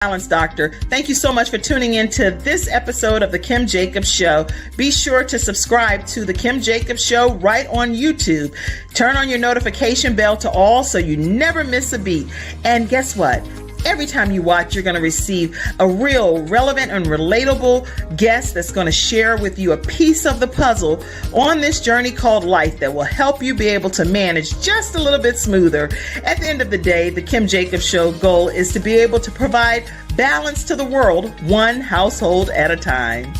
Balance Doctor. Thank you so much for tuning in to this episode of The Kim Jacobs Show. Be sure to subscribe to The Kim Jacobs Show right on YouTube. Turn on your notification bell to all so you never miss a beat. And guess what? Every time you watch, you're going to receive a real relevant and relatable guest that's going to share with you a piece of the puzzle on this journey called life that will help you be able to manage just a little bit smoother. At the end of the day, the Kim Jacobs Show goal is to be able to provide balance to the world, one household at a time.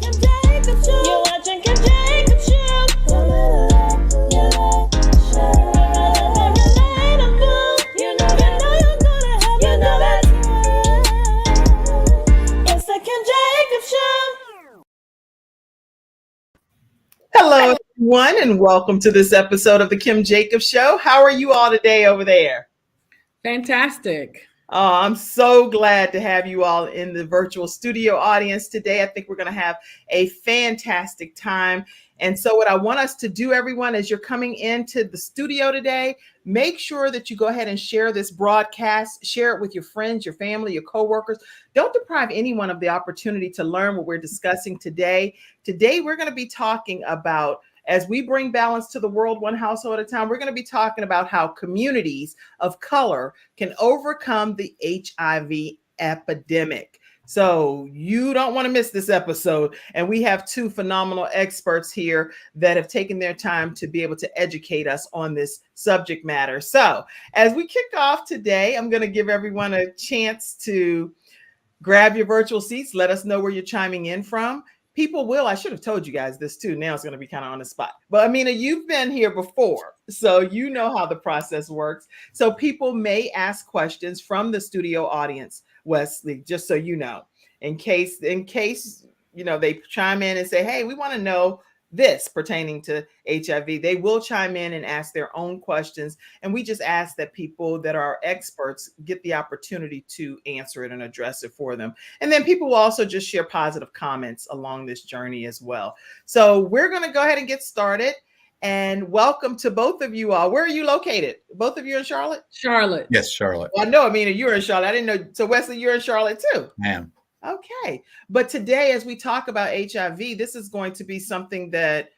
Kim Jacobs Show. You're watching Kim Jacobs Show. Hello, everyone, and welcome to this episode of the Kim Jacobs Show. How are you all today over there? Fantastic. Oh, I'm so glad to have you all in the virtual studio audience today. I think we're going to have a fantastic time. And so what I want us to do, everyone, as you're coming into the studio today, make sure that you go ahead and share this broadcast, share it with your friends, your family, your coworkers. Don't deprive anyone of the opportunity to learn what we're discussing today. Today, we're going to be talking about, as we bring balance to the world, one household at a time, we're going to be talking about how communities of color can overcome the HIV epidemic. So you don't want to miss this episode. And we have two phenomenal experts here that have taken their time to be able to educate us on this subject matter. So as we kick off today, I'm going to give everyone a chance to grab your virtual seats. Let us know where you're chiming in from. People will, I should have told you guys this too. Now it's going to be kind of on the spot. But Amina, you've been here before, so you know how the process works. So people may ask questions from the studio audience, Wesley, just so you know, in case, you know, they chime in and say, hey, we want to know this pertaining to HIV. They will chime in and ask their own questions. And we just ask that people that are experts get the opportunity to answer it and address it for them. And then people will also just share positive comments along this journey as well. So we're going to go ahead and get started. And welcome to both of you all. Where are you located? Both of you in Charlotte? Charlotte. Yes, Charlotte. Well, I know, Amina, you're in Charlotte. I didn't know. So Wesley, you're in Charlotte too? Ma'am. Okay. But today, as we talk about HIV, this is going to be something that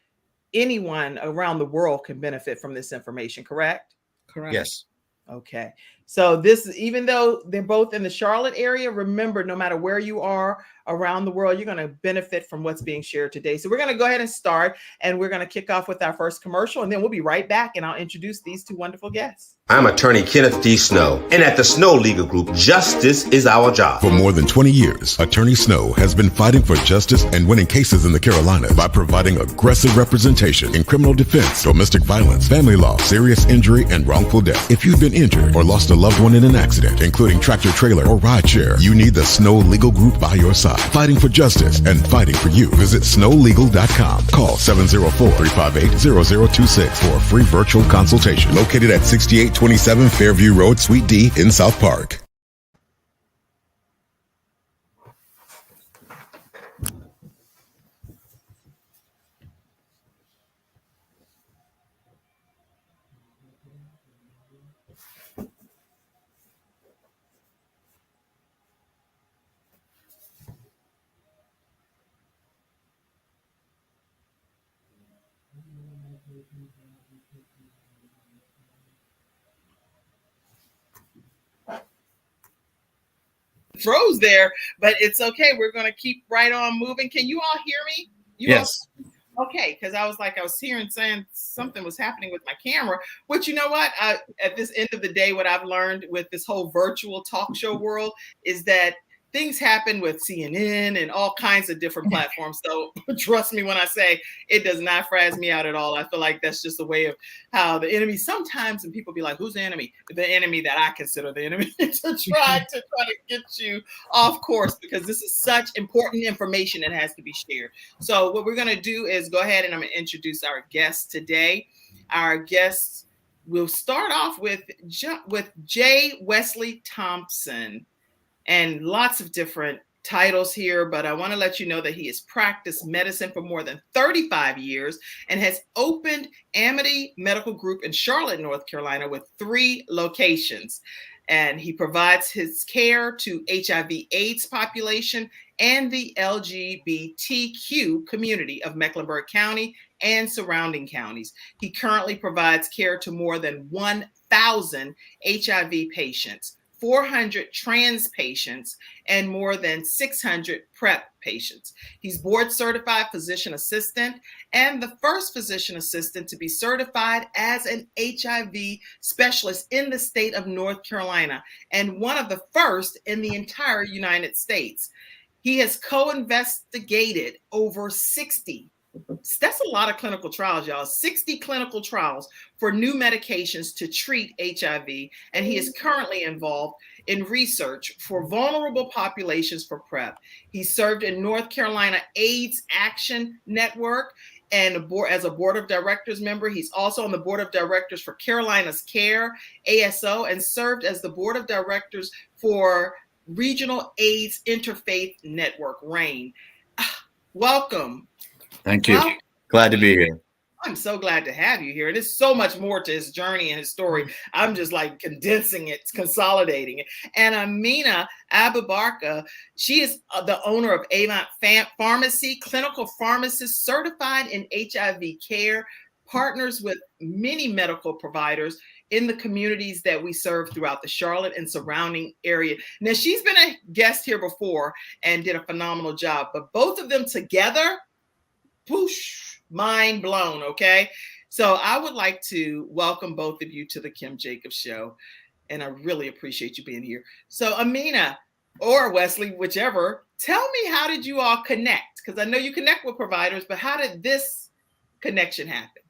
anyone around the world can benefit from this information, correct? Correct. Yes. Okay. So this, even though they're both in the Charlotte area, remember, no matter where you are around the world, you're going to benefit from what's being shared today. So we're going to go ahead and start, and we're going to kick off with our first commercial, and then we'll be right back, and I'll introduce these two wonderful guests. I'm attorney Kenneth D. Snow, and at the Snow Legal Group, justice is our job. For more than 20 years, Attorney Snow has been fighting for justice and winning cases in the Carolinas by providing aggressive representation in criminal defense, domestic violence, family law, serious injury, and wrongful death. If you've been injured or lost a loved one in an accident, including tractor trailer or rideshare, you need the Snow Legal Group by your side, fighting for justice and fighting for you. Visit snowlegal.com. Call 704-358-0026 for a free virtual consultation. Located at 6827 Fairview Road, Suite D in South Park. Froze there, but it's okay. We're going to keep right on moving. Can you all hear me? Yes. Okay, because I was hearing saying something was happening with my camera, which, you know what, at this end of the day, what I've learned with this whole virtual talk show world is that things happen with CNN and all kinds of different platforms. So trust me when I say it does not frazz me out at all. I feel like that's just a way of how the enemy sometimes, and people be like, who's the enemy? The enemy that I consider the enemy to try to get you off course, because this is such important information that has to be shared. So what we're going to do is go ahead and I'm going to introduce our guests today. Our guests will start off with J. Wesley Thompson. And lots of different titles here, but I want to let you know that he has practiced medicine for more than 35 years and has opened Amity Medical Group in Charlotte, North Carolina, with 3 locations. and he provides his care to HIV/AIDS population and the LGBTQ community of Mecklenburg County and surrounding counties. He currently provides care to more than 1,000 HIV patients, 400 trans patients, and more than 600 PrEP patients. He's board certified physician assistant and the first physician assistant to be certified as an HIV specialist in the state of North Carolina, and one of the first in the entire United States. He has co-investigated over 60. That's a lot of clinical trials, y'all. 60 clinical trials for new medications to treat HIV. And he is currently involved in research for vulnerable populations for PrEP. He served in North Carolina AIDS Action Network and as a board of directors member. He's also on the board of directors for Carolina's Care, ASO, and served as the board of directors for Regional AIDS Interfaith Network, RAIN. Welcome. Thank you. Well, Glad to be here. I'm so glad to have you here. There's so much more to his journey and his story. I'm just like condensing it, consolidating it. And Amina Abubarka, she is the owner of Avant Pharmacy, clinical pharmacist certified in HIV care, partners with many medical providers in the communities that we serve throughout the Charlotte and surrounding area. Now, she's been a guest here before and did a phenomenal job, but both of them together, whoosh, mind blown, okay? So I would like to welcome both of you to the Kim Jacobs Show, and I really appreciate you being here. So Amina or Wesley, whichever, tell me, how did you all connect? Because I know you connect with providers, but how did this connection happen?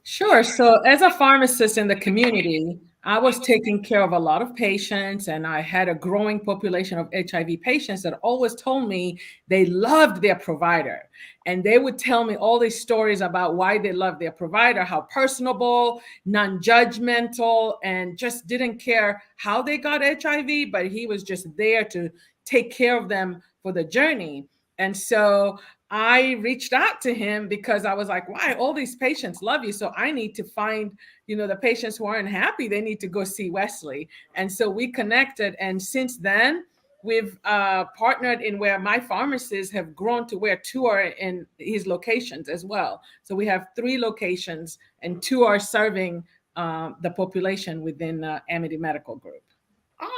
Sure. So as a pharmacist in the community, I was taking care of a lot of patients, and I had a growing population of HIV patients that always told me they loved their provider. And they would tell me all these stories about why they loved their provider, how personable, non-judgmental, and just didn't care how they got HIV, but he was just there to take care of them for the journey. And so I reached out to him because I was like, why? All these patients love you. So I need to find, the patients who aren't happy, they need to go see Wesley. And so we connected. And since then, we've partnered in where my pharmacists have grown to where 2 are in his locations as well. So we have 3 locations and 2 are serving the population within Amity Medical Group.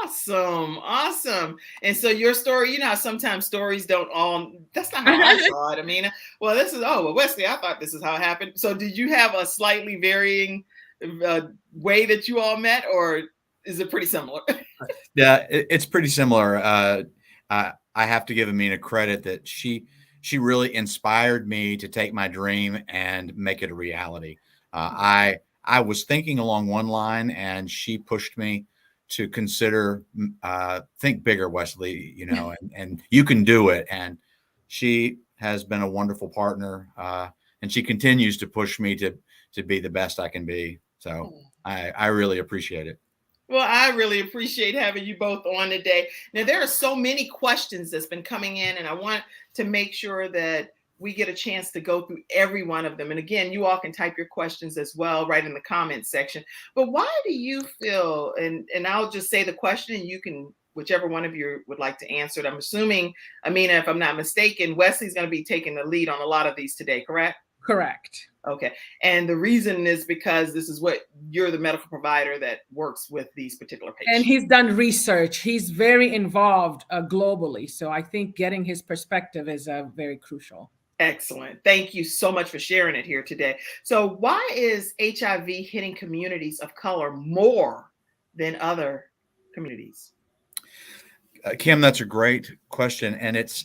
Awesome. And so your story, how sometimes stories don't that's not how I saw it. I mean, well, Wesley, I thought this is how it happened. So did you have a slightly varying way that you all met, or is it pretty similar? Yeah, it's pretty similar. I have to give Amina credit that she really inspired me to take my dream and make it a reality. I was thinking along one line, and she pushed me to consider, think bigger, Wesley, and you can do it. And she has been a wonderful partner, and she continues to push me to be the best I can be. So I really appreciate it. Well, I really appreciate having you both on today. Now, there are so many questions that's been coming in, and I want to make sure that we get a chance to go through every one of them. And again, you all can type your questions as well right in the comments section. But why do you feel, and I'll just say the question, and you can, whichever one of you would like to answer it. I'm assuming, Amina, if I'm not mistaken, Wesley's going to be taking the lead on a lot of these today, correct? Correct. Okay. And the reason is because this is what you're the medical provider that works with these particular patients. And he's done research. He's very involved globally. So I think getting his perspective is very crucial. Excellent. Thank you so much for sharing it here today. So why is HIV hitting communities of color more than other communities? Kim, that's a great question. And it's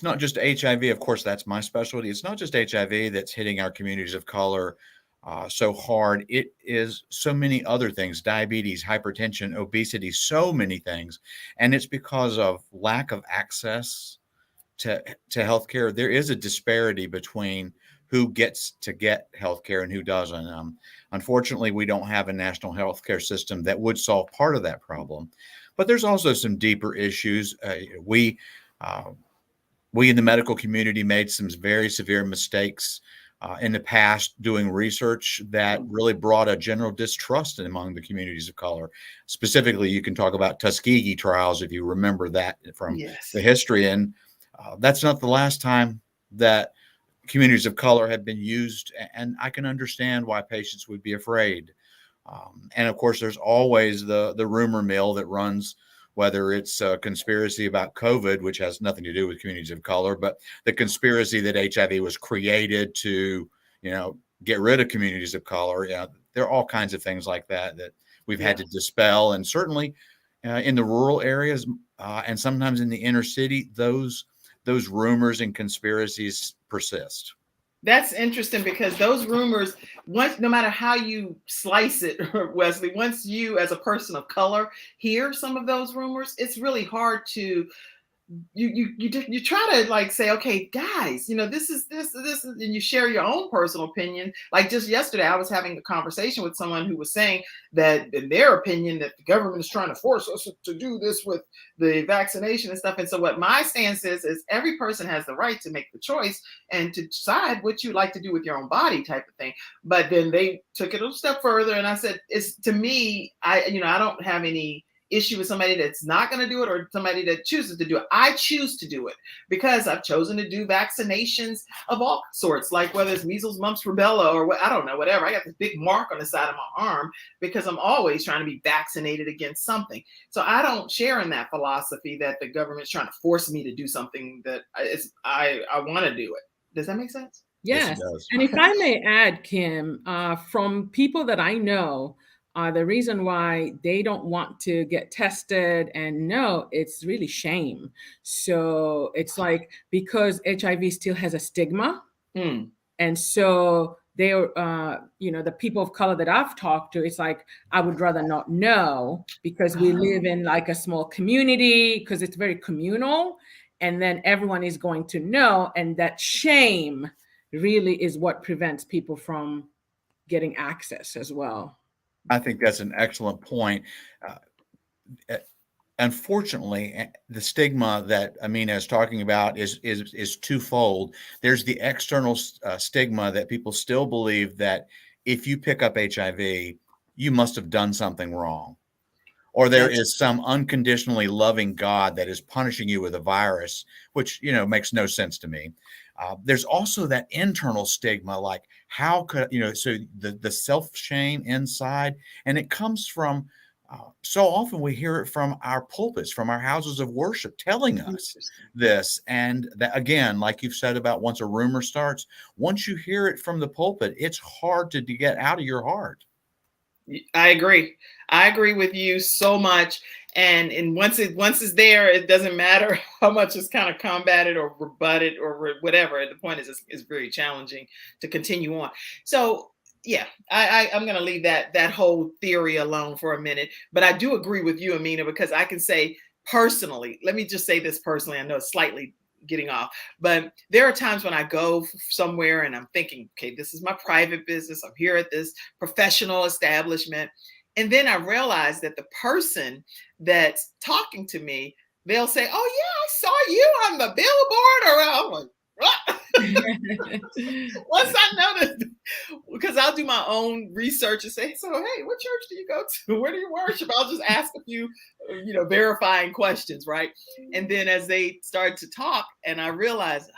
not just HIV. Of course, that's my specialty. It's not just HIV that's hitting our communities of color so hard. It is so many other things: diabetes, hypertension, obesity, so many things. And it's because of lack of access to healthcare. There is a disparity between who gets to get healthcare and who doesn't. Unfortunately, we don't have a national healthcare system that would solve part of that problem. But there's also some deeper issues. We in the medical community made some very severe mistakes in the past doing research that really brought a general distrust among the communities of color. Specifically, you can talk about Tuskegee trials, if you remember that from Yes. the history. And that's not the last time that communities of color have been used. And I can understand why patients would be afraid. And of course, there's always the rumor mill that runs, whether it's a conspiracy about COVID, which has nothing to do with communities of color, but the conspiracy that HIV was created to, get rid of communities of color. There are all kinds of things like that we've had to dispel. And certainly in the rural areas and sometimes in the inner city, those rumors and conspiracies persist. That's interesting because those rumors, no matter how you slice it, Wesley, once you as a person of color hear some of those rumors, it's really hard to you try to like say, okay, guys, this is, and you share your own personal opinion. Like just yesterday, I was having a conversation with someone who was saying that in their opinion that the government is trying to force us to do this with the vaccination and stuff. And so what my stance is every person has the right to make the choice and to decide what you like to do with your own body type of thing. But then they took it a step further. And I said, it's to me, I don't have any issue with somebody that's not going to do it or somebody that chooses to do it. I choose to do it because I've chosen to do vaccinations of all sorts, like whether it's measles, mumps, rubella, or I don't know, whatever. I got this big mark on the side of my arm because I'm always trying to be vaccinated against something. So I don't share in that philosophy that the government's trying to force me to do something that I want to do it. Does that make sense? Yes. And if I may add, Kim, from people that I know, the reason why they don't want to get tested and it's really shame. So it's like because HIV still has a stigma. And so they are, the people of color that I've talked to, it's like, I would rather not know because we live in like a small community because it's very communal and then everyone is going to know. And that shame really is what prevents people from getting access as well. I think that's an excellent point. Unfortunately, the stigma that Amina is talking about is twofold. There's the external stigma that people still believe that if you pick up HIV, you must have done something wrong, or there is some unconditionally loving God that is punishing you with a virus, which makes no sense to me. There's also that internal stigma, like how could, so the self-shame inside, and it comes from, so often we hear it from our pulpits, from our houses of worship telling us this. And that, again, like you've said about once a rumor starts, once you hear it from the pulpit, it's hard to get out of your heart. I agree. I agree with you so much. And once it's there, it doesn't matter how much it's kind of combated or rebutted or whatever. The point is, it's very challenging to continue on. So yeah, I'm going to leave that whole theory alone for a minute. But I do agree with you, Amina, because I can say personally, let me just say this personally. I know it's slightly getting off, but there are times when I go somewhere and I'm thinking, okay, this is my private business. I'm here at this professional establishment. And then I realize that the person that's talking to me, they'll say, oh yeah, I saw you on the billboard, or I'm like, what? Once I noticed, because I'll do my own research and say, so, hey, what church do you go to? Where do you worship? I'll just ask a few, verifying questions, right? And then as they start to talk and I realize,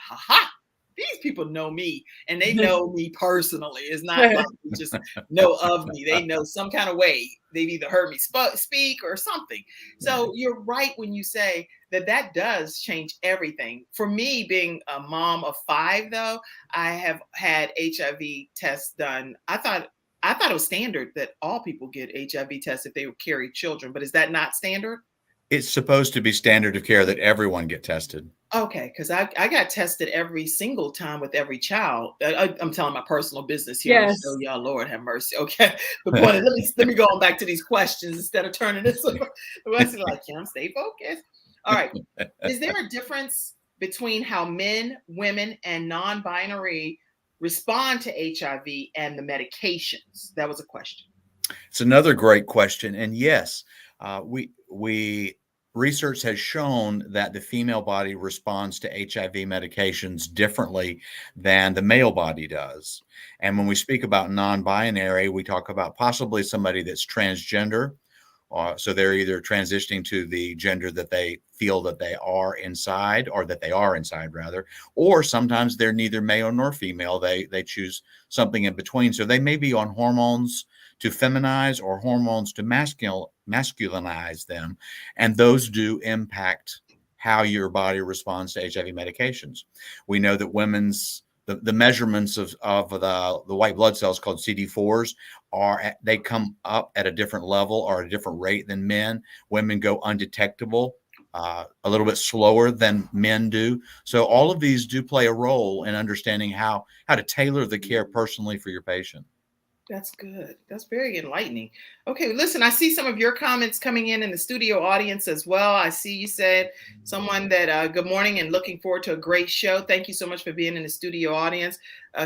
these people know me and they know me personally. It's not like they just know of me. They know some kind of way. They've either heard me speak or something. So you're right when you say that does change everything. For me, being a mom of 5, though, I have had HIV tests done. I thought it was standard that all people get HIV tests if they carry children, but is that not standard? It's supposed to be standard of care that everyone get tested. Okay, because I got tested every single time with every child. I'm telling my personal business here. Yes. So y'all, Lord have mercy. Okay, the point is, let me go on back to these questions instead of turning this. Wesley, like, Kim, stay focused. All right, is there a difference between how men, women, and non-binary respond to HIV and the medications? That was a question. It's another great question, and yes, we research has shown that the female body responds to HIV medications differently than the male body does. And when we speak about non-binary, we talk about possibly somebody that's transgender. So they're either transitioning to the gender that they feel that they are inside, or that they are inside rather, or sometimes they're neither male nor female. They choose something in between. So they may be on hormones to feminize or hormones to masculinize them. And those do impact how your body responds to HIV medications. We know that women's the measurements of the white blood cells called CD4s they come up at a different level or a different rate than men. Women go undetectable a little bit slower than men do. So all of these do play a role in understanding how to tailor the care personally for your patient. That's good. That's very enlightening. Okay, listen, I see some of your comments coming in the studio audience as well. I see you said someone that good morning and looking forward to a great show. Thank you so much for being in the studio audience.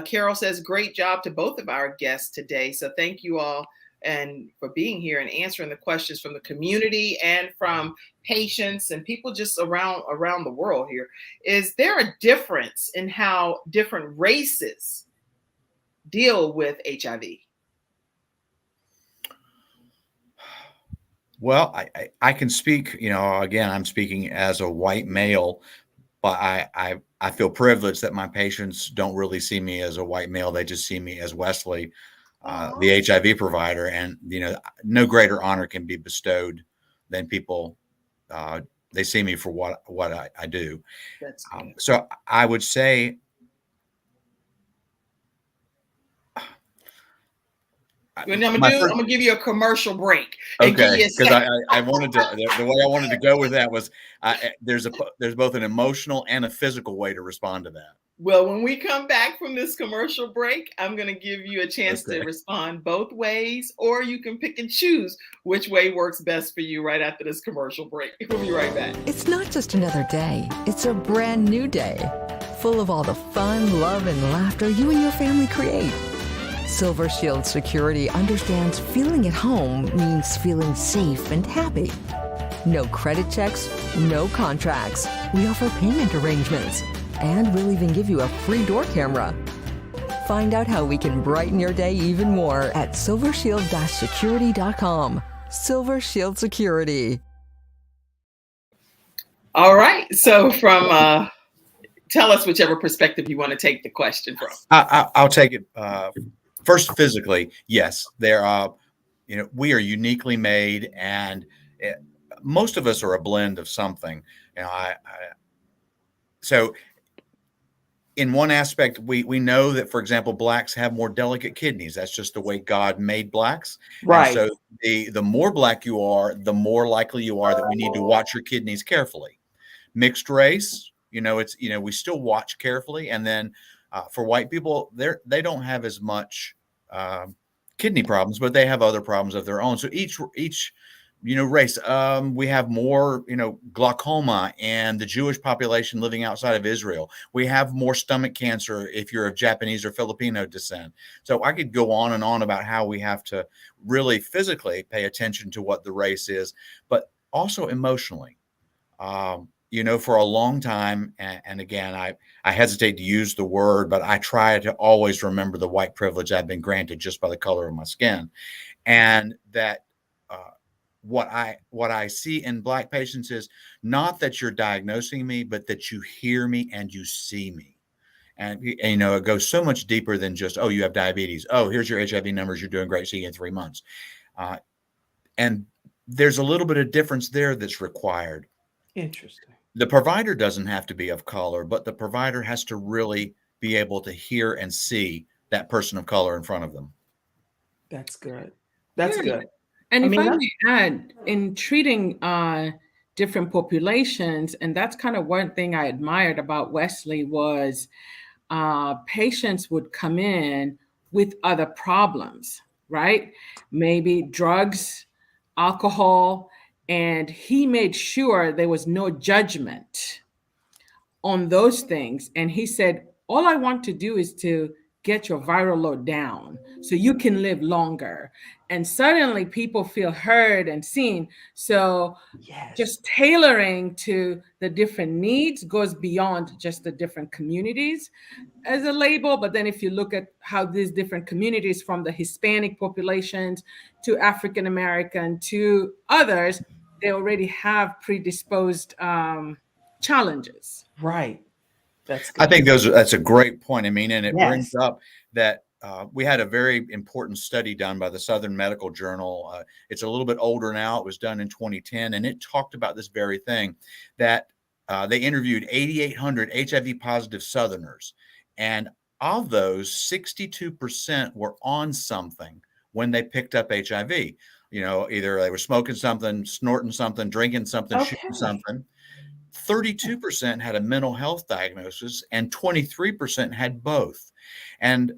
Carol says, great job to both of our guests today. So thank you all and for being here and answering the questions from the community and from patients and people just around the world here. Is there a difference in how different races deal with HIV? Well, I can speak, again, I'm speaking as a white male, but I feel privileged that my patients don't really see me as a white male. They just see me as Wesley, the HIV provider. And, no greater honor can be bestowed than people. They see me for what I do. That's good. So I would say, I'm gonna give you a commercial break. Okay, because I wanted to. The way I wanted to go with that was there's both an emotional and a physical way to respond to that. Well, when we come back from this commercial break, I'm going to give you a chance to respond both ways, or you can pick and choose which way works best for you right after this commercial break. We'll be right back. It's not just another day. It's a brand new day, full of all the fun, love, and laughter you and your family create. Silver Shield Security understands feeling at home means feeling safe and happy. No credit checks, no contracts. We offer payment arrangements, and we'll even give you a free door camera. Find out how we can brighten your day even more at silvershield-security.com. Silver Shield Security. All right. So from tell us whichever perspective you want to take the question from. I'll take it. First, physically, yes, there are, we are uniquely made, and most of us are a blend of something. So in one aspect, we know that, for example, blacks have more delicate kidneys. That's just the way God made blacks. Right. And so the more black you are, the more likely you are that we need to watch your kidneys carefully. Mixed race, we still watch carefully, and then. For white people, they don't have as much kidney problems, but they have other problems of their own. So each race, we have more, glaucoma and the Jewish population living outside of Israel. We have more stomach cancer if you're of Japanese or Filipino descent. So I could go on and on about how we have to really physically pay attention to what the race is, but also emotionally. For a long time, and again, I hesitate to use the word, but I try to always remember the white privilege I've been granted just by the color of my skin. And that what I see in black patients is not that you're diagnosing me, but that you hear me and you see me. And it goes so much deeper than just, oh, you have diabetes. Oh, here's your HIV numbers. You're doing great. See you in 3 months. And there's a little bit of difference there that's required. Interesting. The provider doesn't have to be of color, but the provider has to really be able to hear and see that person of color in front of them. That's good. That's good. And if I may add, in treating different populations, and that's kind of one thing I admired about Wesley was patients would come in with other problems, right? Maybe drugs, alcohol, and he made sure there was no judgment on those things. And he said, all I want to do is to get your viral load down so you can live longer. And suddenly people feel heard and seen. So Yes. just tailoring to the different needs goes beyond just the different communities as a label. But then if you look at how these different communities, from the Hispanic populations to African American to others, they already have predisposed challenges. Right. That's I good. think that's a great point. I mean, and it brings Yes. up that we had a very important study done by the Southern Medical Journal. It's a little bit older now. It was done in 2010, and it talked about this very thing, that they interviewed 8,800 HIV positive Southerners, and of those, 62% were on something when they picked up HIV. You know, either they were smoking something, snorting something, drinking something, Okay. shooting something. 32% had a mental health diagnosis, and 23% had both. And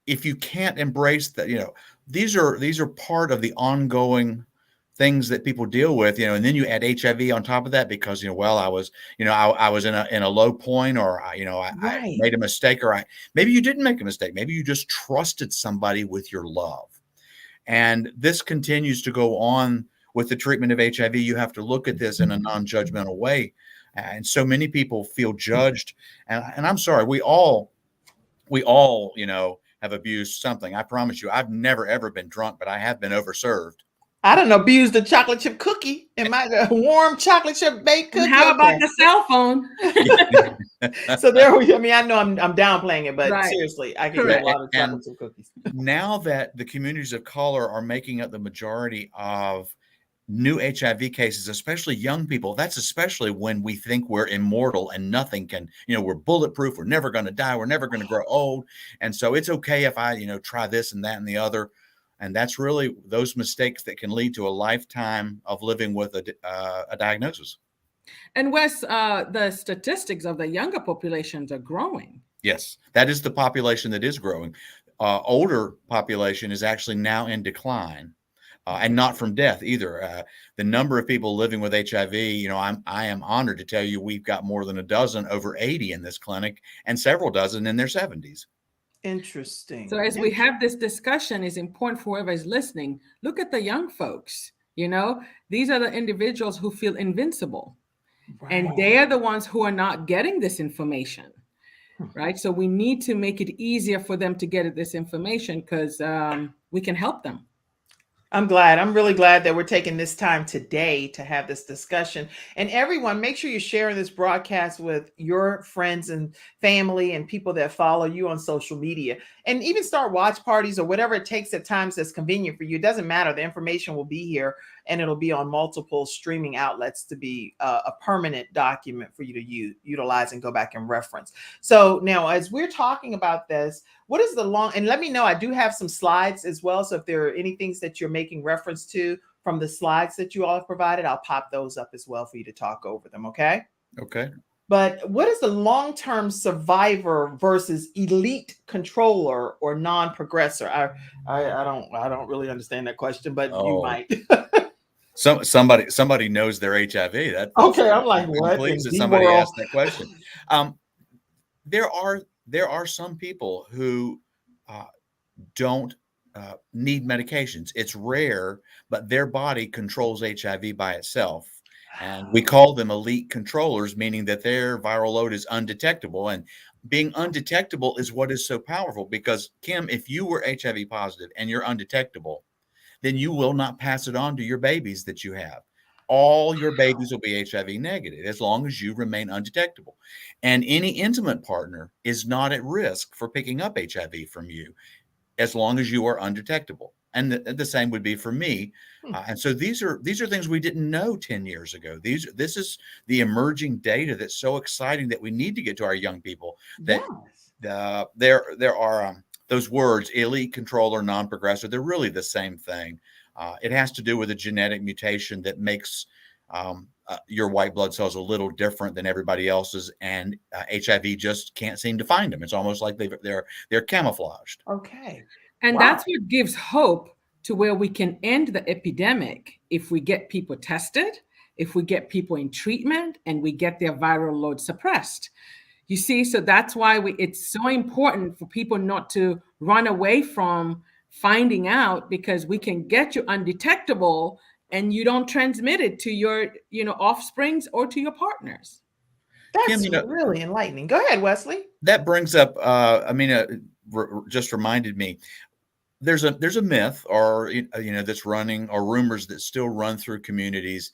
if you can't embrace that, these are part of the ongoing things that people deal with, and then you add HIV on top of that because, well, I was in a low point, or I Right. made a mistake, or maybe you didn't make a mistake. Maybe you just trusted somebody with your love. And this continues to go on with the treatment of HIV. You have to look at this in a non-judgmental way. And so many people feel judged. And I'm sorry, we all, have abused something. I promise you, I've never, ever been drunk, but I have been overserved. I don't abuse the chocolate chip cookie and my warm chocolate chip baked cookie. And how about the cell phone? So there we, I know I'm downplaying it, but Right. seriously, I can get a lot of chocolate chip cookies. Now that the communities of color are making up the majority of new HIV cases, especially young people, that's especially when we think we're immortal and nothing can, we're bulletproof, we're never going to die, we're never going to grow old. And so it's okay if I, try this and that and the other. And that's really those mistakes that can lead to a lifetime of living with a diagnosis. And Wes, the statistics of the younger populations are growing. Yes, that is the population that is growing. Older population is actually now in decline. And not from death either. The number of people living with HIV, I am honored to tell you we've got more than a dozen over 80 in this clinic, and several dozen in their 70s. Interesting. So as we have this discussion, it's important for whoever is listening, look at the young folks. These are the individuals who feel invincible. Right. And they are the ones who are not getting this information. Right. So we need to make it easier for them to get this information, because we can help them. I'm really glad that we're taking this time today to have this discussion. And everyone, make sure you're sharing this broadcast with your friends and family and people that follow you on social media, and even start watch parties or whatever it takes at times that's convenient for you. It doesn't matter. The information will be here, and it'll be on multiple streaming outlets to be a permanent document for you to utilize and go back and reference. So now, as we're talking about this, what is the and let me know, I do have some slides as well. So if there are any things that you're making reference to from the slides that you all have provided, I'll pop those up as well for you to talk over them. Okay. Okay. But what is the long-term survivor versus elite controller or non-progressor? I don't really understand that question, but you might. Somebody knows their HIV. Okay, I'm like, what? I'm pleased that somebody asked that question. There are some people who don't need medications. It's rare, but their body controls HIV by itself. And we call them elite controllers, meaning that their viral load is undetectable. And being undetectable is what is so powerful, because, Kim, if you were HIV positive and you're undetectable, then you will not pass it on to your babies that you have. All your babies will be HIV negative as long as you remain undetectable. And any intimate partner is not at risk for picking up HIV from you as long as you are undetectable. And the same would be for me. And so these are things we didn't know 10 years ago. This is the emerging data that's so exciting that we need to get to our young people. That there are those words, elite controller, non-progressor. They're really the same thing. It has to do with a genetic mutation that makes your white blood cells a little different than everybody else's, and HIV just can't seem to find them. It's almost like they're camouflaged. Okay. And that's what gives hope to where we can end the epidemic if we get people tested, if we get people in treatment, and we get their viral load suppressed. You see, so that's why it's so important for people not to run away from finding out, because we can get you undetectable and you don't transmit it to your, offsprings or to your partners. That's Kim, really enlightening. Go ahead, Wesley. that brings up, just reminded me, there's a myth, or that's running, or rumors that still run through communities,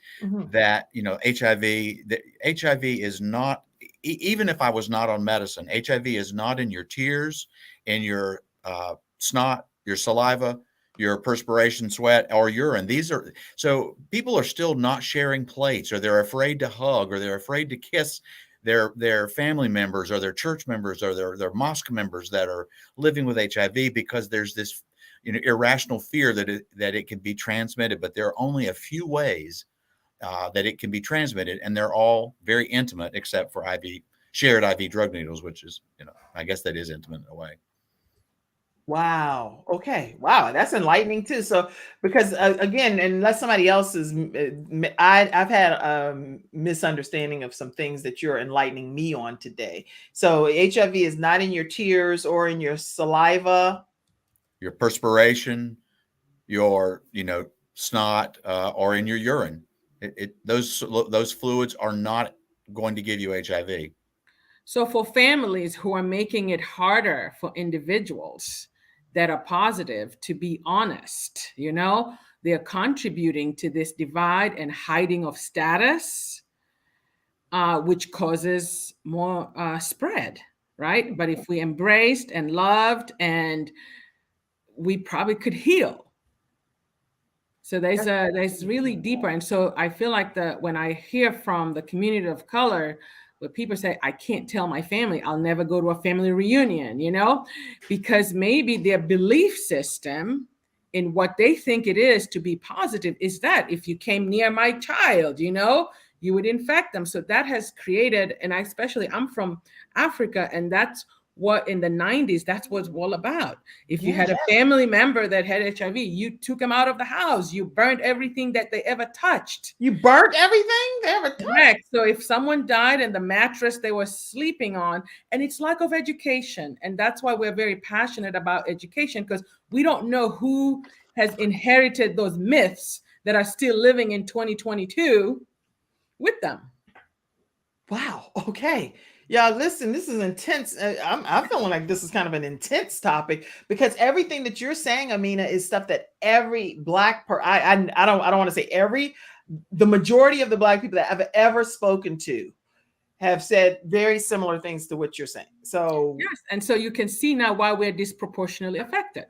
that HIV is not, even if I was not on medicine, HIV is not in your tears, in your snot, your saliva, your perspiration, sweat, or urine. So people are still not sharing plates, or they're afraid to hug, or they're afraid to kiss their family members, or their church members, or their mosque members that are living with HIV, because there's this irrational fear that it can be transmitted. But there are only a few ways that it can be transmitted, and they're all very intimate, except for shared IV drug needles, which is, I guess that is intimate in a way. Wow. Okay. Wow. That's enlightening too. So, because again, unless somebody else is, I've had a misunderstanding of some things that you're enlightening me on today. So HIV is not in your tears or in your saliva, your perspiration, your, snot, or in your urine. Those fluids are not going to give you HIV. So for families who are making it harder for individuals that are positive to be honest, they're contributing to this divide and hiding of status, which causes more spread, right? But if we embraced and loved, and we probably could heal. So there's really deeper. And so I feel like when I hear from the community of color, where people say, I can't tell my family, I'll never go to a family reunion, because maybe their belief system in what they think it is to be positive is that if you came near my child, you would infect them. So that has created, and I'm from Africa, and that's what in the 90s, that's what it's all about. If you had a family member that had HIV, you took them out of the house, you burned everything that they ever touched. You burnt everything they ever touched? Correct. So if someone died and the mattress they were sleeping on, and it's lack of education. And that's why we're very passionate about education, because we don't know who has inherited those myths that are still living in 2022 with them. Wow. Okay. Yeah, listen, this is intense. I'm feeling like this is kind of an intense topic, because everything that you're saying, Amina, is stuff that every Black I don't want to say the majority of the Black people that I've ever spoken to have said very similar things to what you're saying. So yes, and so you can see now why we're disproportionately affected.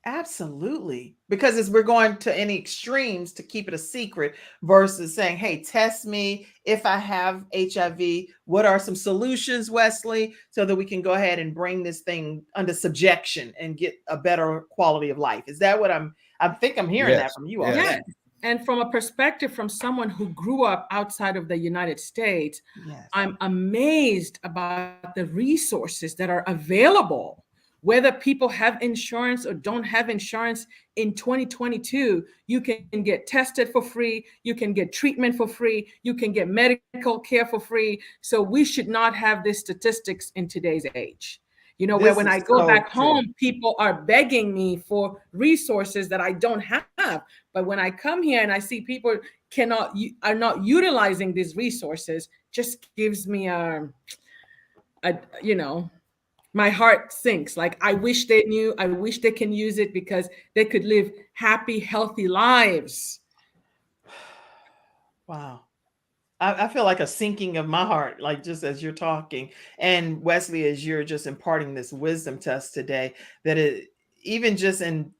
Absolutely. Because as we're going to any extremes to keep it a secret versus saying, hey, test me if I have HIV. What are some solutions, Wesley, so that we can go ahead and bring this thing under subjection and get a better quality of life? Is that what I think I'm hearing that from you all? Yes. And from a perspective from someone who grew up outside of the United States, I'm amazed about the resources that are available. Whether people have insurance or don't have insurance, in 2022, you can get tested for free, you can get treatment for free, you can get medical care for free. So we should not have these statistics in today's age. Where when I go back home, people are begging me for resources that I don't have. But when I come here and I see people are not utilizing these resources, just gives me my heart sinks. Like, I wish they knew, I wish they can use it, because they could live happy, healthy lives. Wow. I feel like a sinking of my heart, like just as you're talking. And Wesley, as you're just imparting this wisdom to us today, that even just in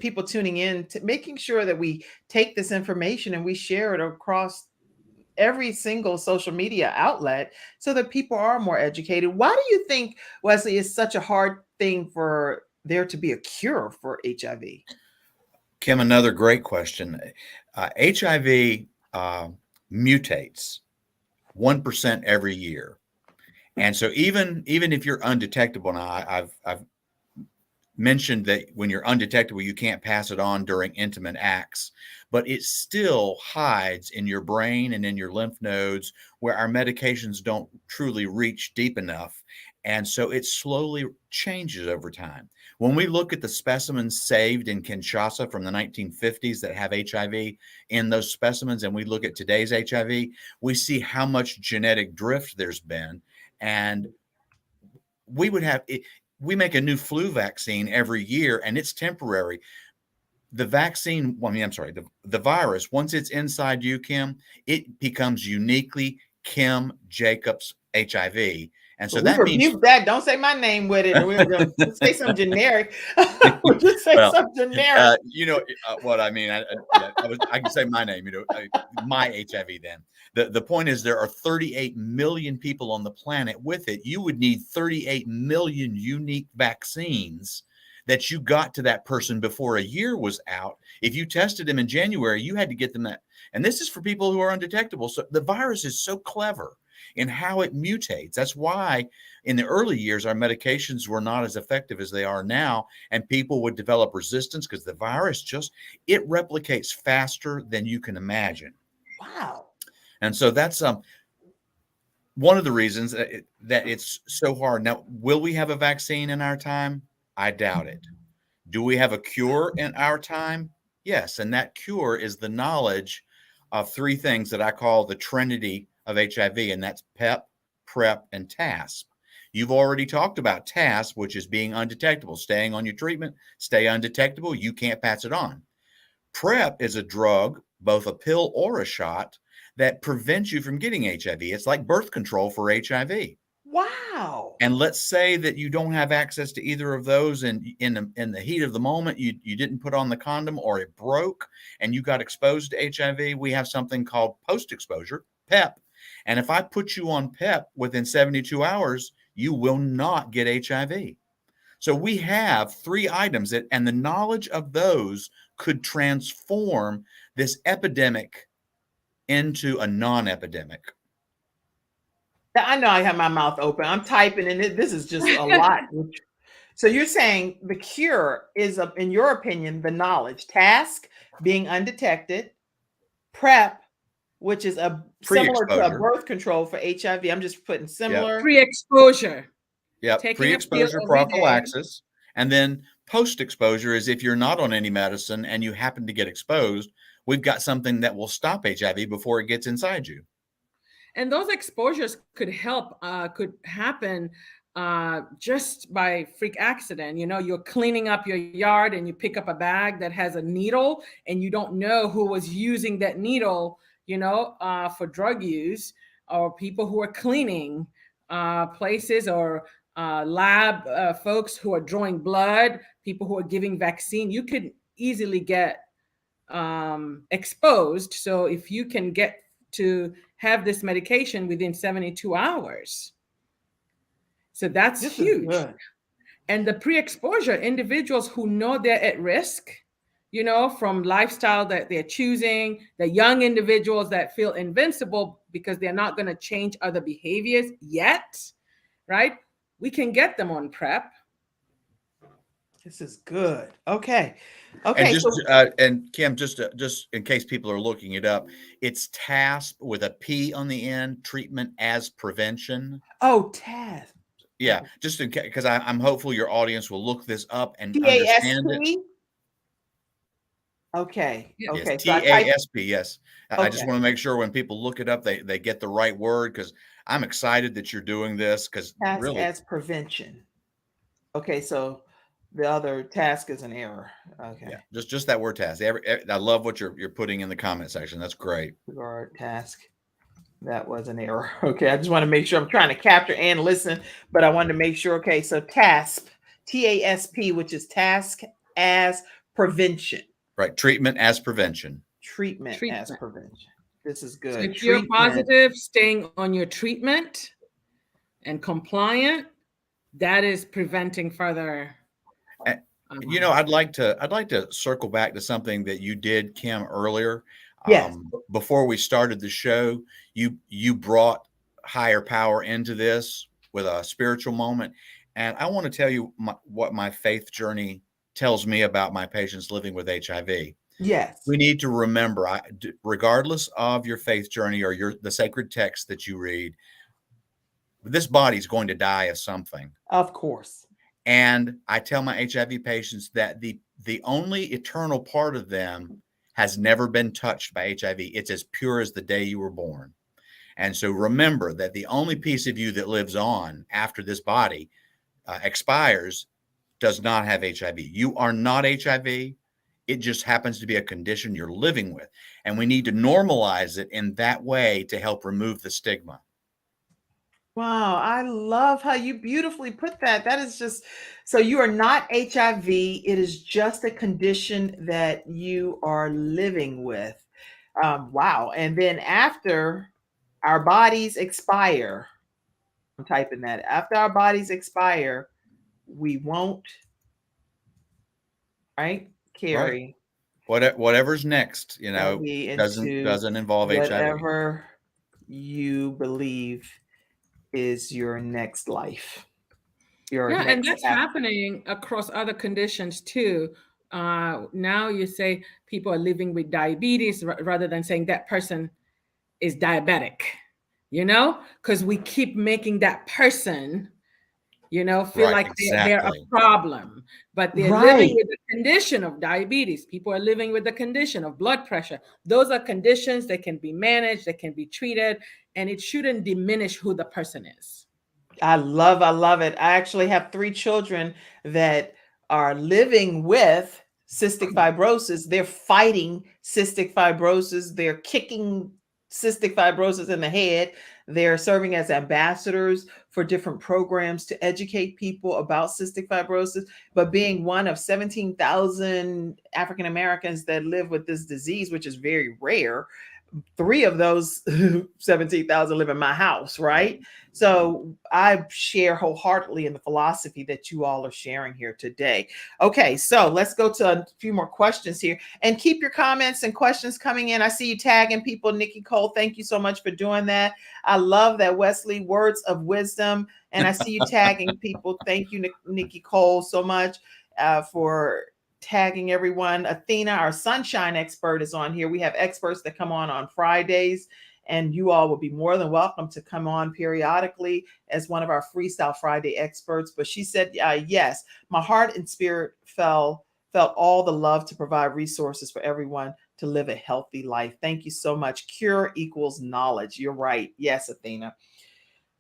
people tuning in, to making sure that we take this information and we share it across every single social media outlet so that people are more educated. Why do you think, Wesley, it's such a hard thing for there to be a cure for HIV? Kim, another great question. HIV mutates 1% every year. And so even if you're undetectable, now I've mentioned that when you're undetectable, you can't pass it on during intimate acts. but it still hides in your brain and in your lymph nodes where our medications don't truly reach deep enough. And so it slowly changes over time. When we look at the specimens saved in Kinshasa from the 1950s that have HIV in those specimens, and we look at today's HIV, we see how much genetic drift there's been. And we make a new flu vaccine every year, and it's temporary. The vaccine, the virus, once it's inside you, Kim, it becomes uniquely Kim Jacobs HIV. And so we that means rebuke that. Don't say my name with it. We're going to say something generic. We'll just say something generic. You know what I mean. I can say my name. My HIV. Then the point is, there are 38 million people on the planet with it. You would need 38 million unique vaccines that you got to that person before a year was out. If you tested them in January, you had to get them that. And this is for people who are undetectable. So the virus is so clever in how it mutates. That's why in the early years, our medications were not as effective as they are now. And people would develop resistance because the virus it replicates faster than you can imagine. Wow. And so that's one of the reasons that it's so hard. Now, will we have a vaccine in our time? I doubt it. Do we have a cure in our time? Yes. And that cure is the knowledge of three things that I call the Trinity of HIV, and that's PEP, PrEP, and TASP. You've already talked about TASP, which is being undetectable, staying on your treatment, stay undetectable, you can't pass it on. PrEP is a drug, both a pill or a shot, that prevents you from getting HIV. It's like birth control for HIV. Wow. And let's say that you don't have access to either of those, and in the heat of the moment, you didn't put on the condom, or it broke and you got exposed to HIV. We have something called post-exposure, PEP. And if I put you on PEP within 72 hours, you will not get HIV. So we have three items and the knowledge of those could transform this epidemic into a non-epidemic. I know I have my mouth open. I'm typing, and this is just a lot. So you're saying the cure is, in your opinion, the knowledge. Task, being undetected. PrEP, which is similar to a birth control for HIV. I'm just putting similar. Yep. Pre-exposure. Yep. Pre-exposure prophylaxis. And then post-exposure is if you're not on any medicine and you happen to get exposed, we've got something that will stop HIV before it gets inside you. And those exposures could happen just by freak accident. You're cleaning up your yard and you pick up a bag that has a needle and you don't know who was using that needle, for drug use, or people who are cleaning places, or lab folks who are drawing blood, people who are giving vaccine. You could easily get exposed. So if you can get to have this medication within 72 hours. So that's huge. And the pre-exposure, individuals who know they're at risk, from lifestyle that they're choosing, the young individuals that feel invincible because they're not going to change other behaviors yet, right? We can get them on PrEP. This is good. Okay. And Kim, just in case people are looking it up, it's TASP with a P on the end, treatment as prevention. Oh, TASP. Yeah, just in case, because I'm hopeful your audience will look this up and understand it. Okay. Okay. TASP. Yes. Okay. I just want to make sure when people look it up, they get the right word, because I'm excited that you're doing this, because really as prevention. Okay, so the other task is an error. Okay. Yeah, just that word task. I love what you're putting in the comment section. That's great. Regard task. That was an error. Okay, I just want to make sure I'm trying to capture and listen, but I wanted to make sure. Okay, so TASP, TASP, which is task as prevention. Right. Treatment as prevention. Treatment as prevention. This is good. So if you're positive, staying on your treatment and compliant, that is preventing further. I'd like to circle back to something that you did, Kim, earlier. Yes. Before we started the show, you brought higher power into this with a spiritual moment, and I want to tell you what my faith journey tells me about my patients living with HIV. Yes. We need to remember, regardless of your faith journey or the sacred text that you read, this body's going to die of something. Of course. And I tell my HIV patients that the only eternal part of them has never been touched by HIV. It's as pure as the day you were born. And so remember that the only piece of you that lives on after this body expires does not have HIV. You are not HIV. It just happens to be a condition you're living with. And we need to normalize it in that way to help remove the stigma. Wow, I love how you beautifully put that. That is just, so you are not HIV. It is just a condition that you are living with. Wow. And then after our bodies expire, I'm typing that. After our bodies expire, we won't, right, carry. Whatever's next, Won't be into doesn't involve HIV. whatever you believe is your next life. And that's happening across other conditions too. Now you say people are living with diabetes rather than saying that person is diabetic, because we keep making that person, feel like they're a problem, but they're living with the condition of diabetes. People are living with the condition of blood pressure. Those are conditions that can be managed, that can be treated, and it shouldn't diminish who the person is. I love it. I actually have 3 children that are living with cystic fibrosis. They're fighting cystic fibrosis. They're kicking cystic fibrosis in the head. They're serving as ambassadors for different programs to educate people about cystic fibrosis. But being one of 17,000 African Americans that live with this disease, which is very rare, 3 of those 17,000 live in my house, right? So I share wholeheartedly in the philosophy that you all are sharing here today. Okay, so let's go to a few more questions here, and keep your comments and questions coming in. I see you tagging people. Nikki Cole, thank you so much for doing that. I love that, Wesley, words of wisdom. And I see you tagging people. Thank you, Nikki Cole, so much for tagging everyone. Athena, our sunshine expert, is on here. We have experts that come on Fridays, and you all will be more than welcome to come on periodically as one of our Freestyle Friday experts. But she said, yes, my heart and spirit felt all the love to provide resources for everyone to live a healthy life. Thank you so much. Cure equals knowledge. You're right. Yes, Athena.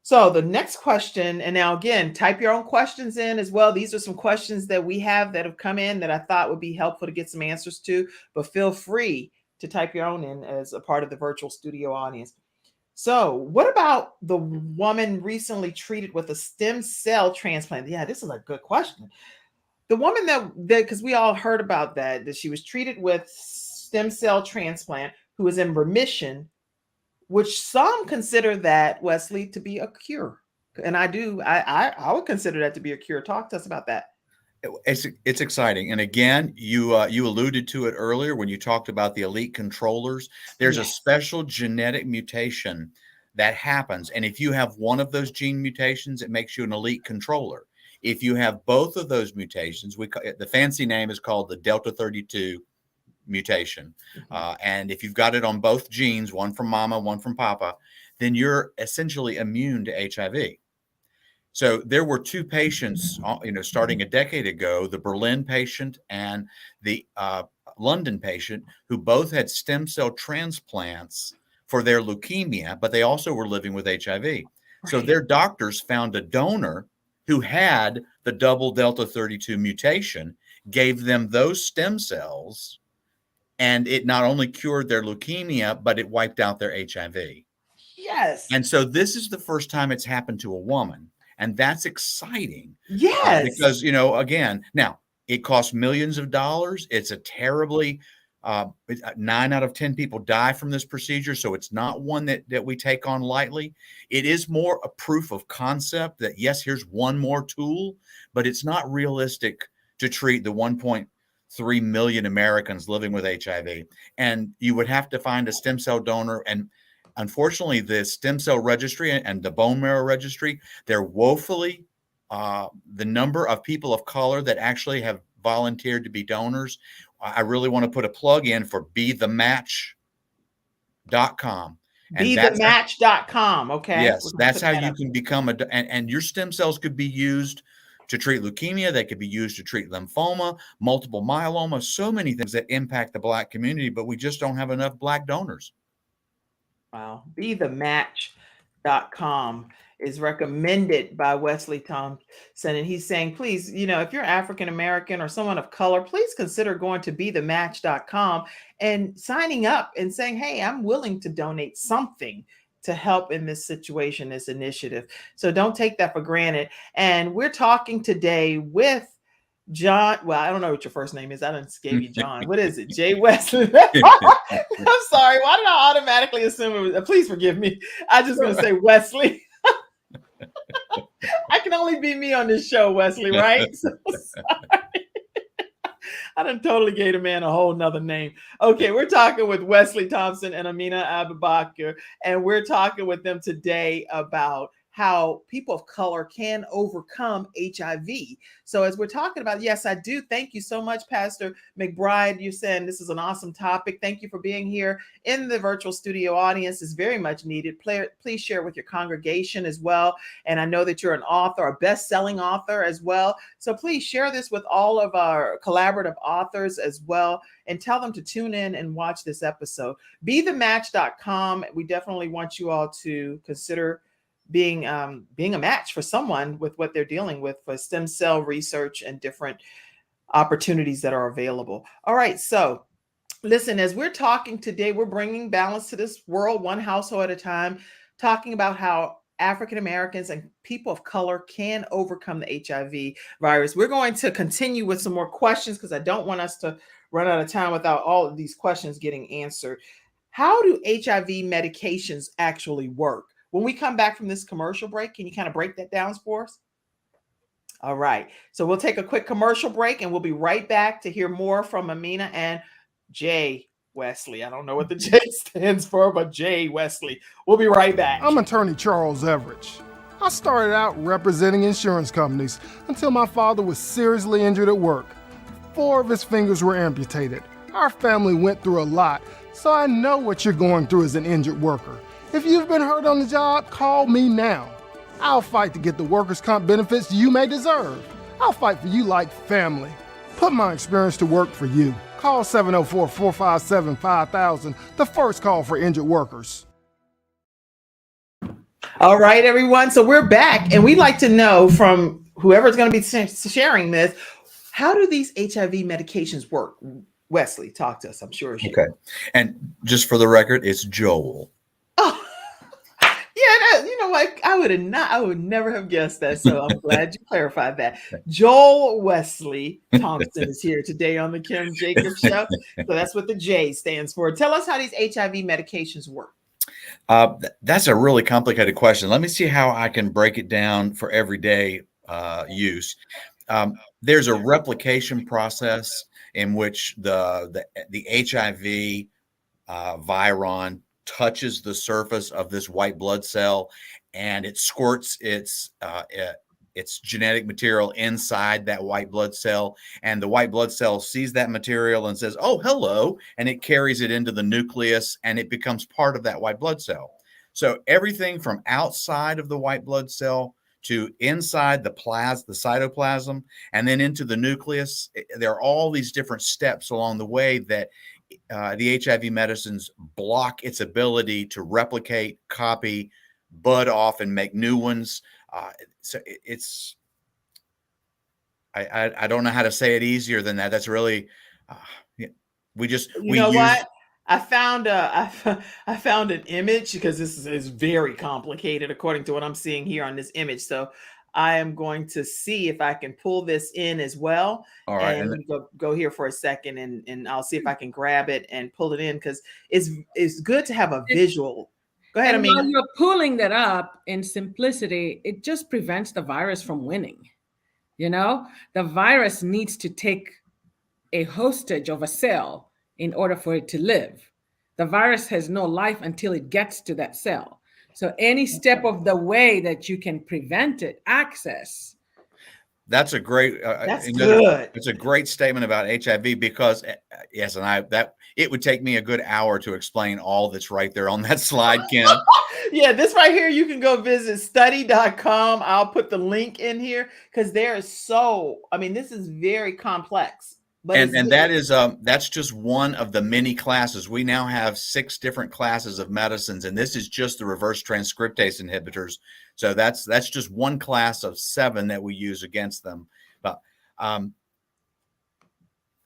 So the next question, and now again, type your own questions in as well. These are some questions that we have that have come in that I thought would be helpful to get some answers to, but feel free to type your own in as a part of the virtual studio audience. So what about the woman recently treated with a stem cell transplant? Yeah, this is a good question. The woman that because we all heard about that she was treated with stem cell transplant, who is in remission, which some consider that, Wesley, to be a cure. And I would consider that to be a cure. Talk to us about that. It's exciting. And again, you alluded to it earlier when you talked about the elite controllers. There's a special genetic mutation that happens. And if you have one of those gene mutations, it makes you an elite controller. If you have both of those mutations, the fancy name is called the Delta 32 mutation. And if you've got it on both genes, one from mama, one from papa, then you're essentially immune to HIV. So there were 2 patients, starting a decade ago, the Berlin patient and the London patient, who both had stem cell transplants for their leukemia, but they also were living with HIV. Right. So their doctors found a donor who had the double Delta 32 mutation, gave them those stem cells, and it not only cured their leukemia, but it wiped out their HIV. Yes. And so this is the first time it's happened to a woman. And that's exciting. Yes. Because, again, now it costs millions of dollars. It's a terribly, 9 out of 10 people die from this procedure. So it's not one that we take on lightly. It is more a proof of concept that, yes, here's one more tool, but it's not realistic to treat the 1.3 million Americans living with HIV. And you would have to find a stem cell donor. And unfortunately, the stem cell registry and the bone marrow registry, they're woefully, the number of people of color that actually have volunteered to be donors. I really want to put a plug in for bethematch.com. Bethematch.com. Okay. Yes, that's how you can become and your stem cells could be used to treat leukemia. They could be used to treat lymphoma, multiple myeloma, so many things that impact the Black community, but we just don't have enough Black donors. Wow. Bethematch.com is recommended by Wesley Thompson. And he's saying, please, if you're African American or someone of color, please consider going to bethematch.com and signing up and saying, hey, I'm willing to donate something to help in this situation, this initiative. So don't take that for granted. And we're talking today with John. Well, I don't know what your first name is. I didn't gave you John. What is it? Jay Wesley. I'm sorry. Why did I automatically assume it was? Please forgive me. I just going to say Wesley. I can only be me on this show, Wesley, right? So sorry. I done totally gave a man a whole nother name. Okay, we're talking with Wesley Thompson and Amina Abubakar, and we're talking with them today about how people of color can overcome HIV. So as we're talking about, yes, I do. Thank you so much, Pastor McBride. You're saying this is an awesome topic. Thank you for being here in the virtual studio audience. Is very much needed. Please share with your congregation as well. And I know that you're an author, a best-selling author as well. So please share this with all of our collaborative authors as well, and tell them to tune in and watch this episode. Bethematch.com. We definitely want you all to consider being a match for someone with what they're dealing with for stem cell research and different opportunities that are available. All right. So listen, as we're talking today, we're bringing balance to this world, one household at a time, talking about how African Americans and people of color can overcome the HIV virus. We're going to continue with some more questions because I don't want us to run out of time without all of these questions getting answered. How do HIV medications actually work? When we come back from this commercial break, can you kind of break that down for us? All right. So we'll take a quick commercial break and we'll be right back to hear more from Amina and Jay Wesley. I don't know what the J stands for, but Jay Wesley. We'll be right back. I'm attorney Charles Everidge. I started out representing insurance companies until my father was seriously injured at work. 4 of his fingers were amputated. Our family went through a lot, so I know what you're going through as an injured worker. If you've been hurt on the job, call me now. I'll fight to get the workers' comp benefits you may deserve. I'll fight for you like family. Put my experience to work for you. Call 704-457-5000, the first call for injured workers. All right, everyone. So we're back, and we'd like to know from whoever's going to be sharing this, how do these HIV medications work? Wesley, talk to us. I'm sure it's you. Okay. And just for the record, it's Joel. Oh, yeah, you know what? I would never have guessed that. So I'm glad you clarified that. Joel Wesley Thompson is here today on the Kim Jacobs Show. So that's what the J stands for. Tell us how these HIV medications work. That's a really complicated question. Let me see how I can break it down for everyday use. There's a replication process in which the HIV viron touches the surface of this white blood cell, and it squirts its genetic material inside that white blood cell, and the white blood cell sees that material and says, oh, hello, and it carries it into the nucleus, and it becomes part of that white blood cell. So everything from outside of the white blood cell to inside the cytoplasm, and then into the nucleus, there are all these different steps along the way that the HIV medicines block its ability to replicate, copy, bud off, and make new ones. So it's, I don't know how to say it easier than that. That's really, what? I found an image, because this is very complicated according to what I'm seeing here on this image. So I am going to see if I can pull this in as well. All right, and go here for a second, and I'll see if I can grab it and pull it in, because it's good to have a visual. Go ahead, Amina. While you're pulling that up, in simplicity, it just prevents the virus from winning. You know, the virus needs to take a hostage of a cell in order for it to live. The virus has no life until it gets to that cell. So any step of the way that you can prevent it access That's a great. That's good. It's a great statement about HIV because yes, and it would take me a good hour to explain all that's right there on that slide, Kim. Yeah, this right here, you can go visit study.com. I'll put the link in here because there is this is very complex. But And that is that's just one of the many classes. We now have 6 different classes of medicines, and this is just the reverse transcriptase inhibitors. So that's just one class of 7 that we use against them. But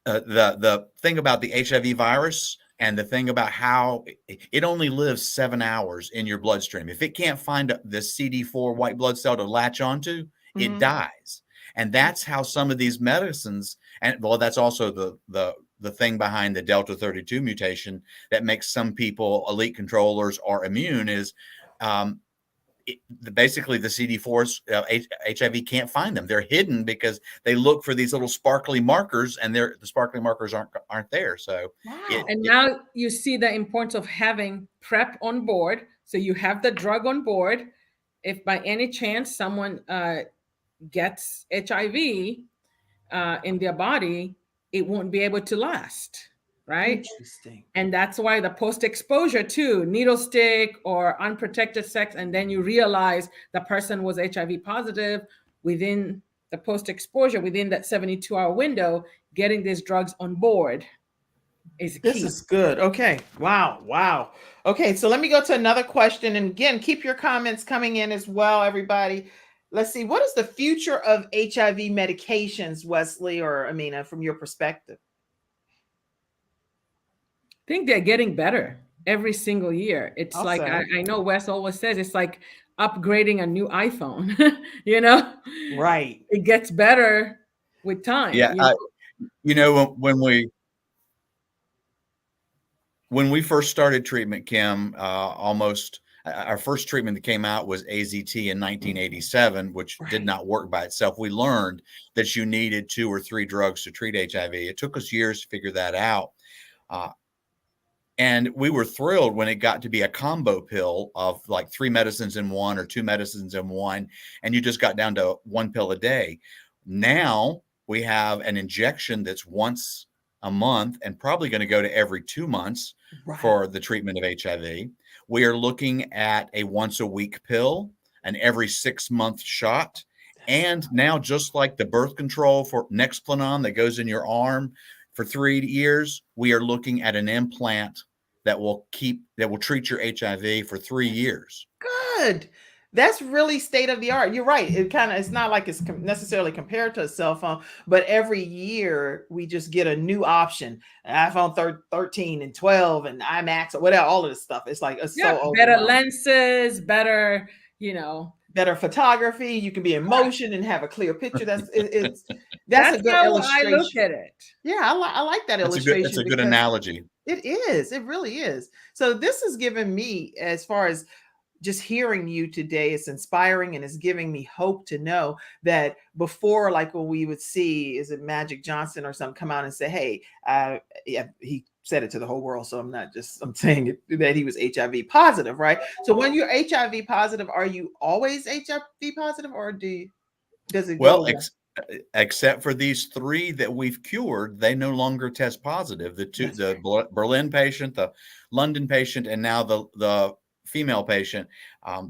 the thing about the HIV virus and the thing about how it only lives 7 hours in your bloodstream. If it can't find the CD4 white blood cell to latch onto, it dies. And that's how some of these medicines, and well, that's also the thing behind the Delta 32 mutation that makes some people elite controllers or immune is basically the CD4s, HIV can't find them. They're hidden because they look for these little sparkly markers, and the sparkly markers aren't there. So, now you see the importance of having PrEP on board. So you have the drug on board. If by any chance someone gets HIV in their body, it won't be able to last, right? Interesting. And that's why the post-exposure to needle stick or unprotected sex, and then you realize the person was HIV positive within the post-exposure, within that 72-hour window, getting these drugs on board is key. This is good. Okay. Wow. Okay, so let me go to another question. And again, keep your comments coming in as well, everybody. Let's see. What is the future of HIV medications, Wesley, or Amina, from your perspective? I think they're getting better every single year. It's I'll like, say. I know Wes always says, it's like upgrading a new iPhone, Right. It gets better with time. yeah, when we first started treatment, Kim, our first treatment that came out was AZT in 1987, which did not work by itself. We learned that you needed 2 or 3 drugs to treat HIV. It took us years to figure that out. And we were thrilled when it got to be a combo pill of like 3 medicines in one or 2 medicines in one, and you just got down to 1 pill a day. Now we have an injection that's once a month and probably going to go to every 2 months for the treatment of HIV. We are looking at a once a week pill, an every 6-month shot. And now, just like the birth control for Nexplanon that goes in your arm for 3 years, we are looking at an implant that will treat your HIV for 3 years. Good. That's really state of the art. You're right. It's not like it's necessarily compared to a cell phone, but every year we just get a new option. iPhone 13 and 12 and iMac or whatever, all of this stuff. It's like, it's so better lenses, better, better photography. You can be in motion and have a clear picture. That's a good how illustration. I look at it. Yeah, I like that illustration. It's a good analogy. It is. It really is. So this has given me, as far as just hearing you today, it's inspiring and it's giving me hope to know that before, like when we would see, is it Magic Johnson or something, come out and say, hey, he said it to the whole world. So I'm saying it, that he was HIV positive, right? So when you're HIV positive, are you always HIV positive, or does it go? Except for these 3 that we've cured, they no longer test positive. The Berlin patient, the London patient, and now the female patient.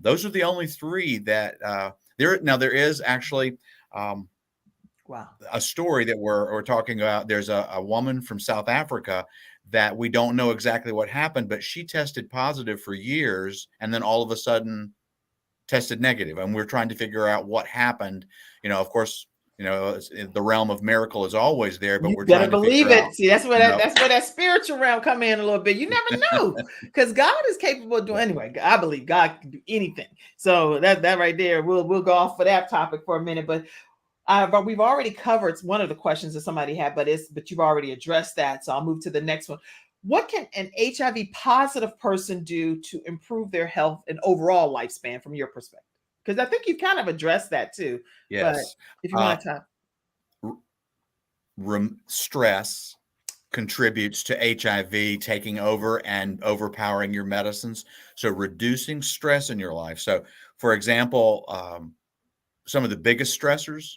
Those are the only 3 that there is actually a story that we're talking about. There's a woman from South Africa that we don't know exactly what happened, but she tested positive for years and then all of a sudden tested negative. And we're trying to figure out what happened. Of course, the realm of miracle is always there, but we're trying to believe it. See, that's where that spiritual realm come in a little bit. You never know, because God is capable of doing. Anyway, I believe God can do anything. So that right there, we'll go off for that topic for a minute. But we've already covered one of the questions that somebody had, but you've already addressed that. So I'll move to the next one. What can an HIV positive person do to improve their health and overall lifespan from your perspective? Because I think you've kind of addressed that too. Yes. But if you want to stress contributes to HIV taking over and overpowering your medicines. So reducing stress in your life. So, for example, some of the biggest stressors,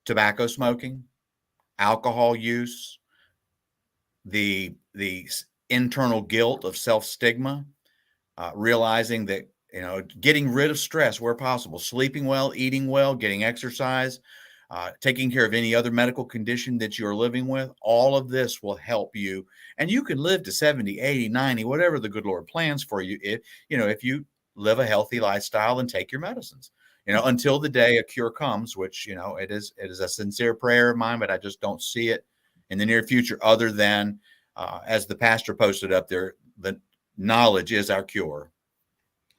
tobacco smoking, alcohol use, the internal guilt of self-stigma, realizing that, getting rid of stress where possible, sleeping well, eating well, getting exercise, taking care of any other medical condition that you're living with. All of this will help you. And you can live to 70, 80, 90, whatever the good Lord plans for you, if you live a healthy lifestyle and take your medicines, until the day a cure comes, which, it is a sincere prayer of mine, but I just don't see it in the near future, other than, as the pastor posted up there, the knowledge is our cure.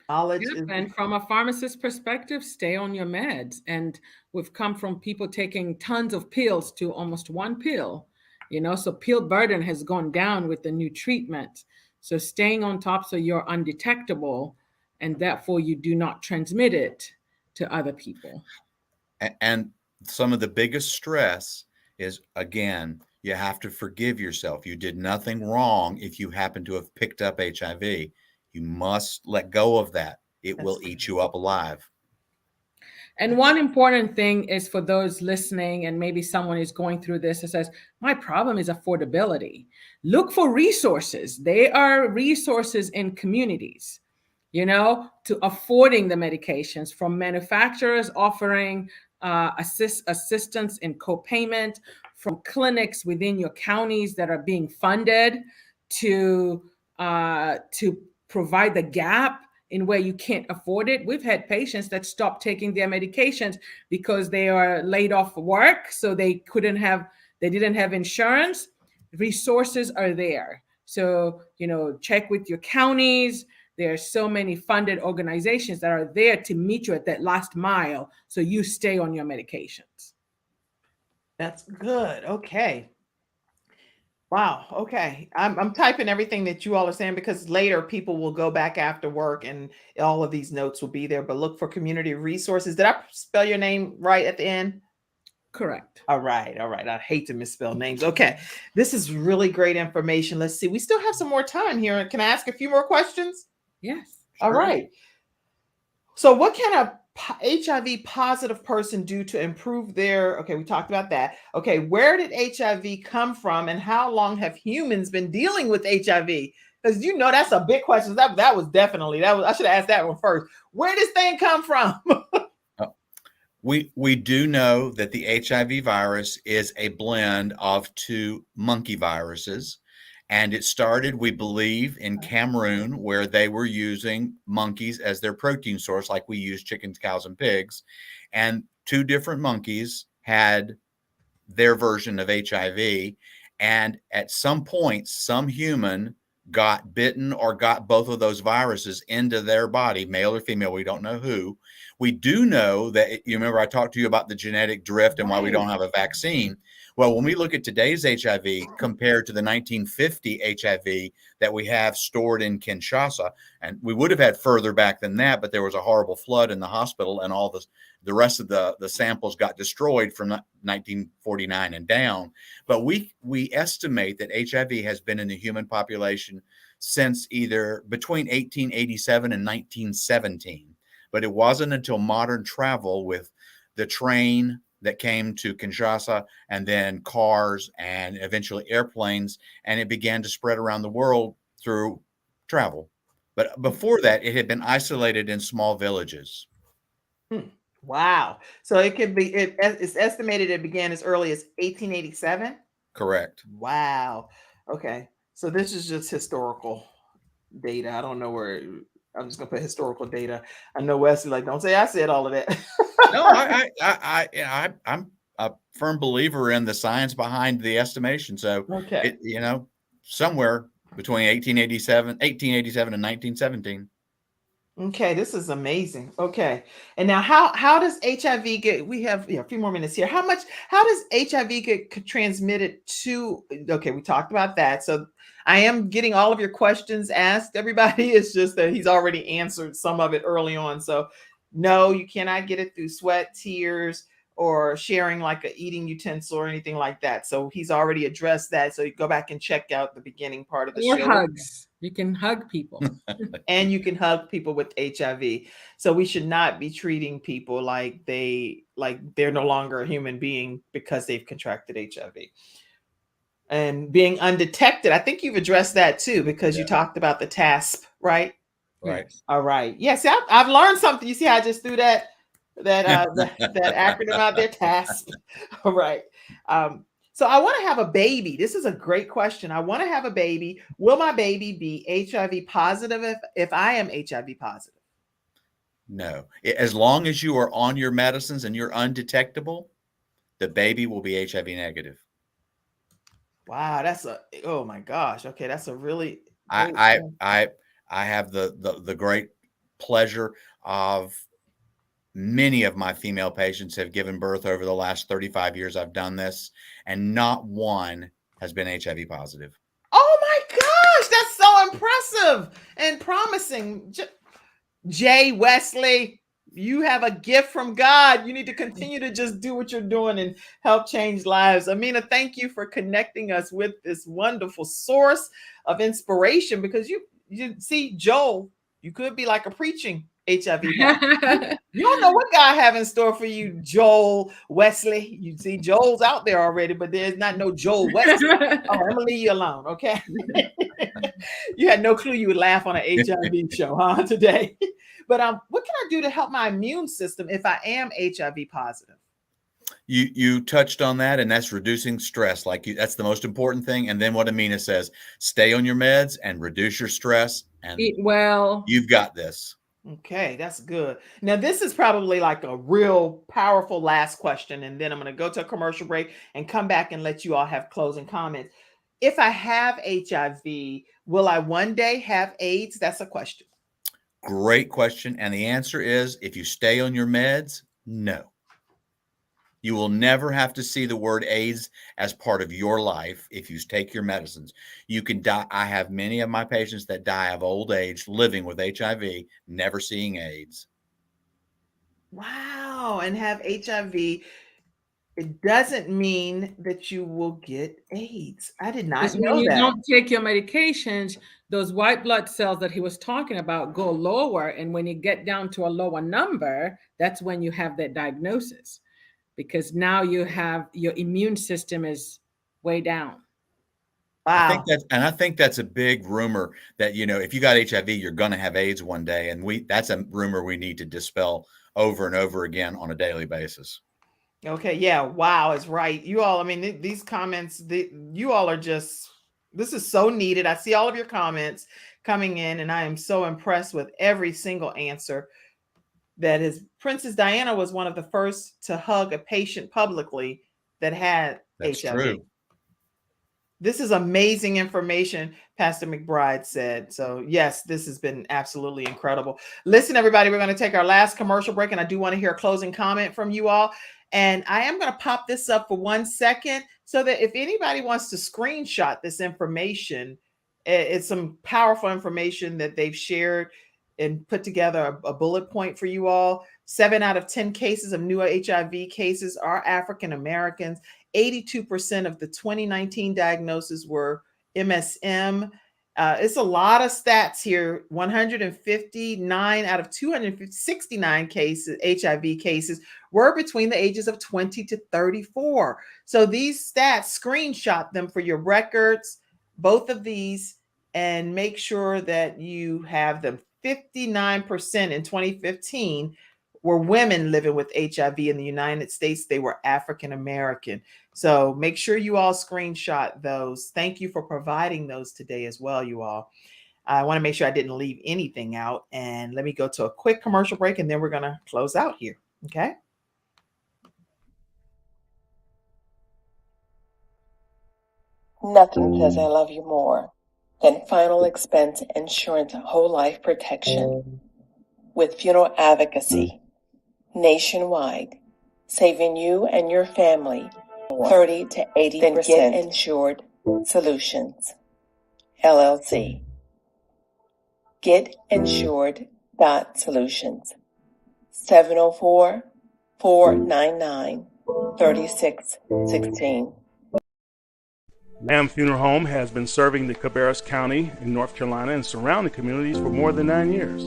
And from a pharmacist perspective, stay on your meds. And we've come from people taking tons of pills to almost one pill, so pill burden has gone down with the new treatment. So staying on top so you're undetectable and therefore you do not transmit it to other people. And some of the biggest stress is, again, you have to forgive yourself. You did nothing wrong if you happen to have picked up HIV. You must let go of that. It will eat you up alive. And one important thing is for those listening, and maybe someone is going through this and says, my problem is affordability. Look for resources. There are resources in communities, to affording the medications, from manufacturers offering assistance in co-payment, from clinics within your counties that are being funded to provide the gap in where you can't afford it. We've had patients that stopped taking their medications because they are laid off work, so they didn't have insurance. Resources are there. So, check with your counties. There are so many funded organizations that are there to meet you at that last mile, so you stay on your medications. That's good. Okay. Wow. Okay. I'm typing everything that you all are saying, because later people will go back after work and all of these notes will be there. But look for community resources. Did I spell your name right at the end? Correct. All right. All right. I hate to misspell names. Okay. This is really great information. Let's see. We still have some more time here. Can I ask a few more questions? Yes. All right. So what can a HIV positive person do to improve okay, we talked about that. Okay, where did HIV come from, and how long have humans been dealing with HIV? Because that's a big question. I should have asked that one first. Where did this thing come from? We do know that the HIV virus is a blend of two monkey viruses. And it started, we believe, in Cameroon, where they were using monkeys as their protein source, like we use chickens, cows, and pigs. And two different monkeys had their version of HIV. And at some point, some human got bitten or got both of those viruses into their body, male or female. We don't know who. We do know that, you remember I talked to you about the genetic drift and why we don't have a vaccine. Well, when we look at today's HIV compared to the 1950 HIV that we have stored in Kinshasa, and we would have had further back than that, but there was a horrible flood in the hospital and all the rest of the samples got destroyed from 1949 and down. But we estimate that HIV has been in the human population since either between 1887 and 1917. But it wasn't until modern travel with the train that came to Kinshasa, and then cars, and eventually airplanes, and it began to spread around the world through travel. But before that, it had been isolated in small villages. Wow. So it's estimated it began as early as 1887? Correct. Wow. Okay. So this is just historical data. I don't know where. I'm just gonna put historical data. I know Wesley, don't say I said all of that. No, I'm a firm believer in the science behind the estimation. So, okay, somewhere between 1887 and 1917. Okay, this is amazing. Okay, and now how does HIV get? We have a few more minutes here. How does HIV get transmitted to? Okay, we talked about that. So I am getting all of your questions asked, everybody. It's just that he's already answered some of it early on. So no, you cannot get it through sweat, tears, or sharing like a eating utensil or anything like that. So he's already addressed that. So you go back and check out the beginning part of the Or show. hugs. You can hug people. And you can hug people with HIV. So we should not be treating people like they're no longer a human being because they've contracted HIV. And being undetected, I think you've addressed that too, because you talked about the TASP, right? Right. Yes. All right. Yes, I've learned something. You see how I just threw that that acronym out there, TASP. All right. So I want to have a baby. This is a great question. I want to have a baby. Will my baby be HIV positive if I am HIV positive? No. As long as you are on your medicines and you're undetectable, the baby will be HIV negative. Wow, oh my gosh. Okay, that's a really great I have the great pleasure of many of my female patients have given birth over the last 35 years I've done this, and not one has been HIV positive. Oh my gosh, that's so impressive and promising. Jay Wesley, you have a gift from God. You need to continue to just do what you're doing and help change lives. Amina, thank you for connecting us with this wonderful source of inspiration, because you see, Joel, you could be like a preaching HIV. You don't know what God have in store for you, Joel Wesley. You see, Joel's out there already, but there's not no Joel Wesley. Oh, I'm gonna leave you alone, okay? You had no clue you would laugh on an HIV show, huh? Today, but what can I do to help my immune system if I am HIV positive? You touched on that, and that's reducing stress. That's the most important thing. And then what Amina says: stay on your meds and reduce your stress. And Eat well. You've got this. Okay, that's good. Now, this is probably like a real powerful last question, and then I'm going to go to a commercial break and come back and let you all have closing comments. If I have HIV, will I one day have AIDS? That's a question. Great question. And the answer is, if you stay on your meds, no. You will never have to see the word AIDS as part of your life if you take your medicines. You can die. I have many of my patients that die of old age living with HIV, never seeing AIDS. Wow. And have HIV, it doesn't mean that you will get AIDS. I did not Because when know you that. don't take your medications, those white blood cells that he was talking about go lower. And when you get down to a lower number, that's when you have that diagnosis. Because now you have your immune system is way down. Wow. I think that's a big rumor that, if you got HIV, you're going to have AIDS one day. And that's a rumor we need to dispel over and over again on a daily basis. Okay. Yeah. Wow. Is right. You all, I mean, these comments, you all are just, this is so needed. I see all of your comments coming in, and I am so impressed with every single answer. That is, Princess Diana was one of the first to hug a patient publicly that had That's HIV. true. This is amazing information, Pastor McBride said. So yes, this has been absolutely incredible. Listen, everybody, we're going to take our last commercial break, and I do want to hear a closing comment from you all. And I am going to pop this up for 1 second so that if anybody wants to screenshot this information, it's some powerful information that they've shared and put together a bullet point for you all. 7 out of 10 cases of new HIV cases are African Americans. 82% of the 2019 diagnoses were MSM. It's a lot of stats here. 159 out of 269 cases, HIV cases, were between the ages of 20 to 34. So these stats, screenshot them for your records, both of these, and make sure that you have them. 59% in 2015 were women living with HIV in the United States. They were African American. So make sure you all screenshot those. Thank you for providing those today as well, you all. I want to make sure I didn't leave anything out. And let me go to a quick commercial break, and then we're going to close out here. Okay. Nothing says I love you more than final expense insurance whole life protection. With funeral advocacy nationwide, saving you and your family 30 to 80%. Then Get Insured Solutions, LLC. GetInsured.Solutions, 499-3616. Lamb Funeral Home has been serving the Cabarrus County in North Carolina and surrounding communities for more than 9 years.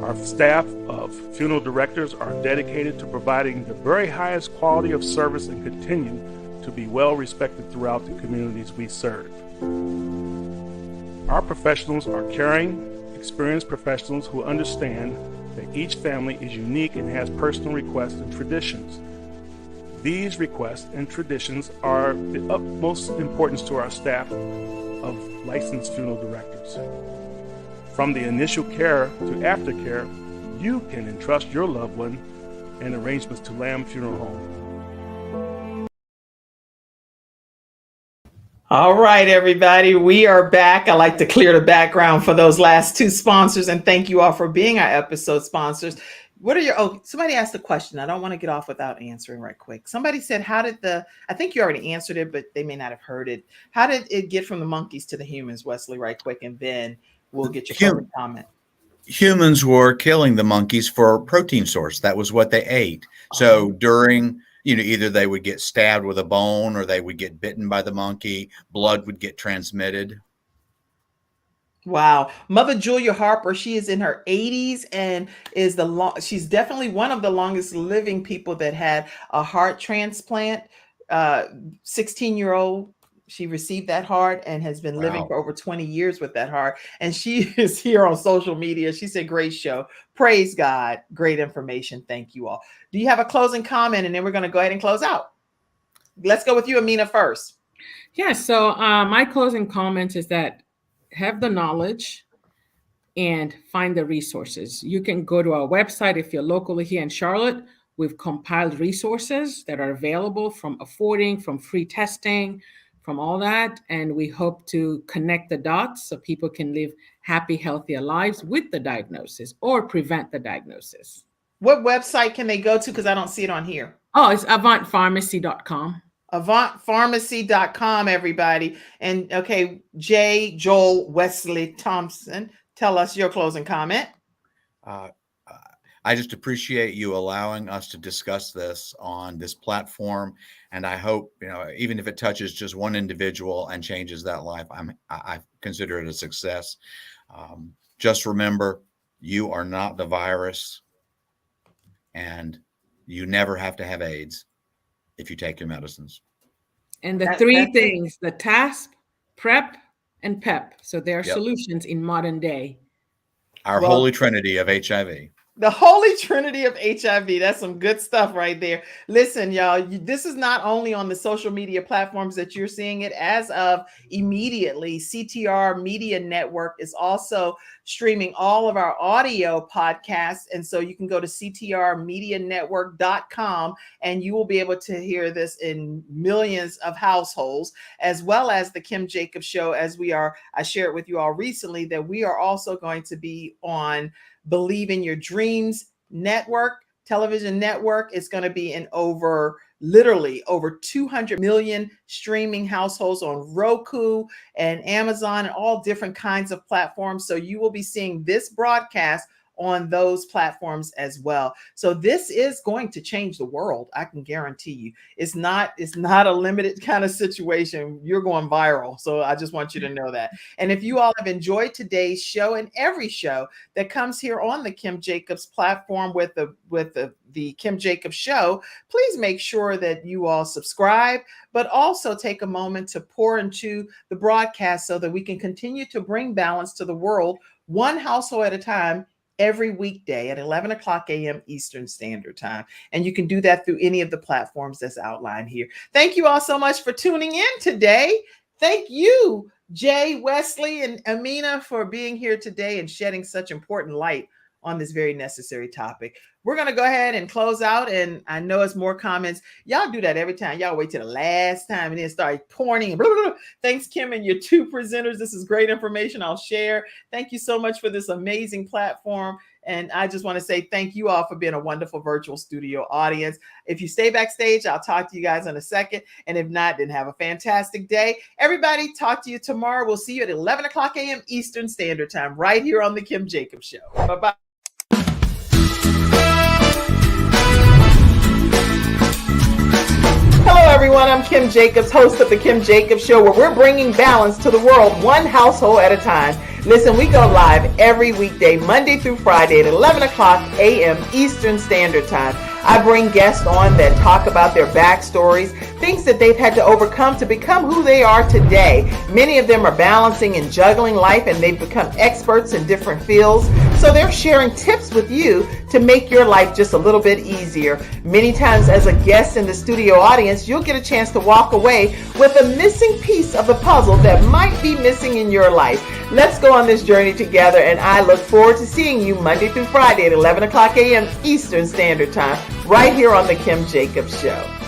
Our staff of funeral directors are dedicated to providing the very highest quality of service and continue to be well respected throughout the communities we serve. Our professionals are caring, experienced professionals who understand that each family is unique and has personal requests and traditions. These requests and traditions are the utmost importance to our staff of licensed funeral directors. From the initial care to aftercare, you can entrust your loved one and arrangements to Lamb Funeral Home. All right, everybody, we are back. I like to clear the background for those last two sponsors, and thank you all for being our episode sponsors. What are your, somebody asked a question. I don't want to get off without answering right quick. Somebody said, I think you already answered it, but they may not have heard it. How did it get from the monkeys to the humans, Wesley, right quick, and then we'll get your closing comment. Humans were killing the monkeys for a protein source. That was what they ate. So during, either they would get stabbed with a bone or they would get bitten by the monkey. Blood would get transmitted. Wow. Mother Julia Harper, she is in her 80s and is she's definitely one of the longest living people that had a heart transplant. 16-year-old. She received that heart and has been living for over 20 years with that heart. And she is here on social media. She said, great show. Praise God. Great information. Thank you all. Do you have a closing comment? And then we're going to go ahead and close out. Let's go with you, Amina, first. Yeah. So my closing comment is that have the knowledge and find the resources. You can go to our website if you're locally here in Charlotte. We've compiled resources that are available from affording, from free testing, from all that. And we hope to connect the dots so people can live happy, healthier lives with the diagnosis or prevent the diagnosis. What website can they go to? Because I don't see it on here. Oh, it's avantpharmacy.com. Avantpharmacy.com, everybody. And okay, Jay, Joel, Wesley, Thompson, tell us your closing comment. I just appreciate you allowing us to discuss this on this platform. And I hope, even if it touches just one individual and changes that life, I consider it a success. Just remember, you are not the virus and you never have to have AIDS if you take your medicines. And the three things, the TASP, PrEP, and PEP. So there are solutions in modern day. Our holy trinity of HIV. The holy trinity of HIV. That's some good stuff right there. Listen, y'all, this is not only on the social media platforms that you're seeing it. As of immediately, CTR Media Network is also streaming all of our audio podcasts. And so you can go to ctrmedianetwork.com and you will be able to hear this in millions of households, as well as the Kim Jacobs Show. I shared with you all recently that we are also going to be on Believe in Your Dreams network, television network. Is going to be in literally over 200 million streaming households on Roku and Amazon and all different kinds of platforms. So you will be seeing this broadcast on those platforms as well. So this is going to change the world. I can guarantee you. It's not a limited kind of situation. You're going viral. So I just want you to know that. And if you all have enjoyed today's show and every show that comes here on the Kim Jacobs platform with the Kim Jacobs Show, please make sure that you all subscribe, but also take a moment to pour into the broadcast so that we can continue to bring balance to the world, one household at a time, every weekday at 11 o'clock a.m. Eastern Standard Time. And you can do that through any of the platforms that's outlined here. Thank you all so much for tuning in today. Thank you, Jay, Wesley, and Amina for being here today and shedding such important light on this very necessary topic. We're going to go ahead and close out. And I know it's more comments. Y'all do that every time. Y'all wait till the last time and then start pouring. Thanks, Kim, and your two presenters. This is great information I'll share. Thank you so much for this amazing platform. And I just want to say thank you all for being a wonderful virtual studio audience. If you stay backstage, I'll talk to you guys in a second. And if not, then have a fantastic day. Everybody, talk to you tomorrow. We'll see you at 11 o'clock a.m. Eastern Standard Time right here on the Kim Jacobs Show. Bye-bye. everyone. I'm Kim Jacobs, host of The Kim Jacobs Show, where we're bringing balance to the world, one household at a time. Listen, we go live every weekday, Monday through Friday at 11 o'clock a.m. Eastern Standard Time. I bring guests on that talk about their backstories, things that they've had to overcome to become who they are today. Many of them are balancing and juggling life, and they've become experts in different fields. So they're sharing tips with you to make your life just a little bit easier. Many times as a guest in the studio audience, you'll get a chance to walk away with a missing piece of the puzzle that might be missing in your life. Let's go on this journey together, and I look forward to seeing you Monday through Friday at 11 o'clock a.m. Eastern Standard Time, right here on The Kim Jacobs Show.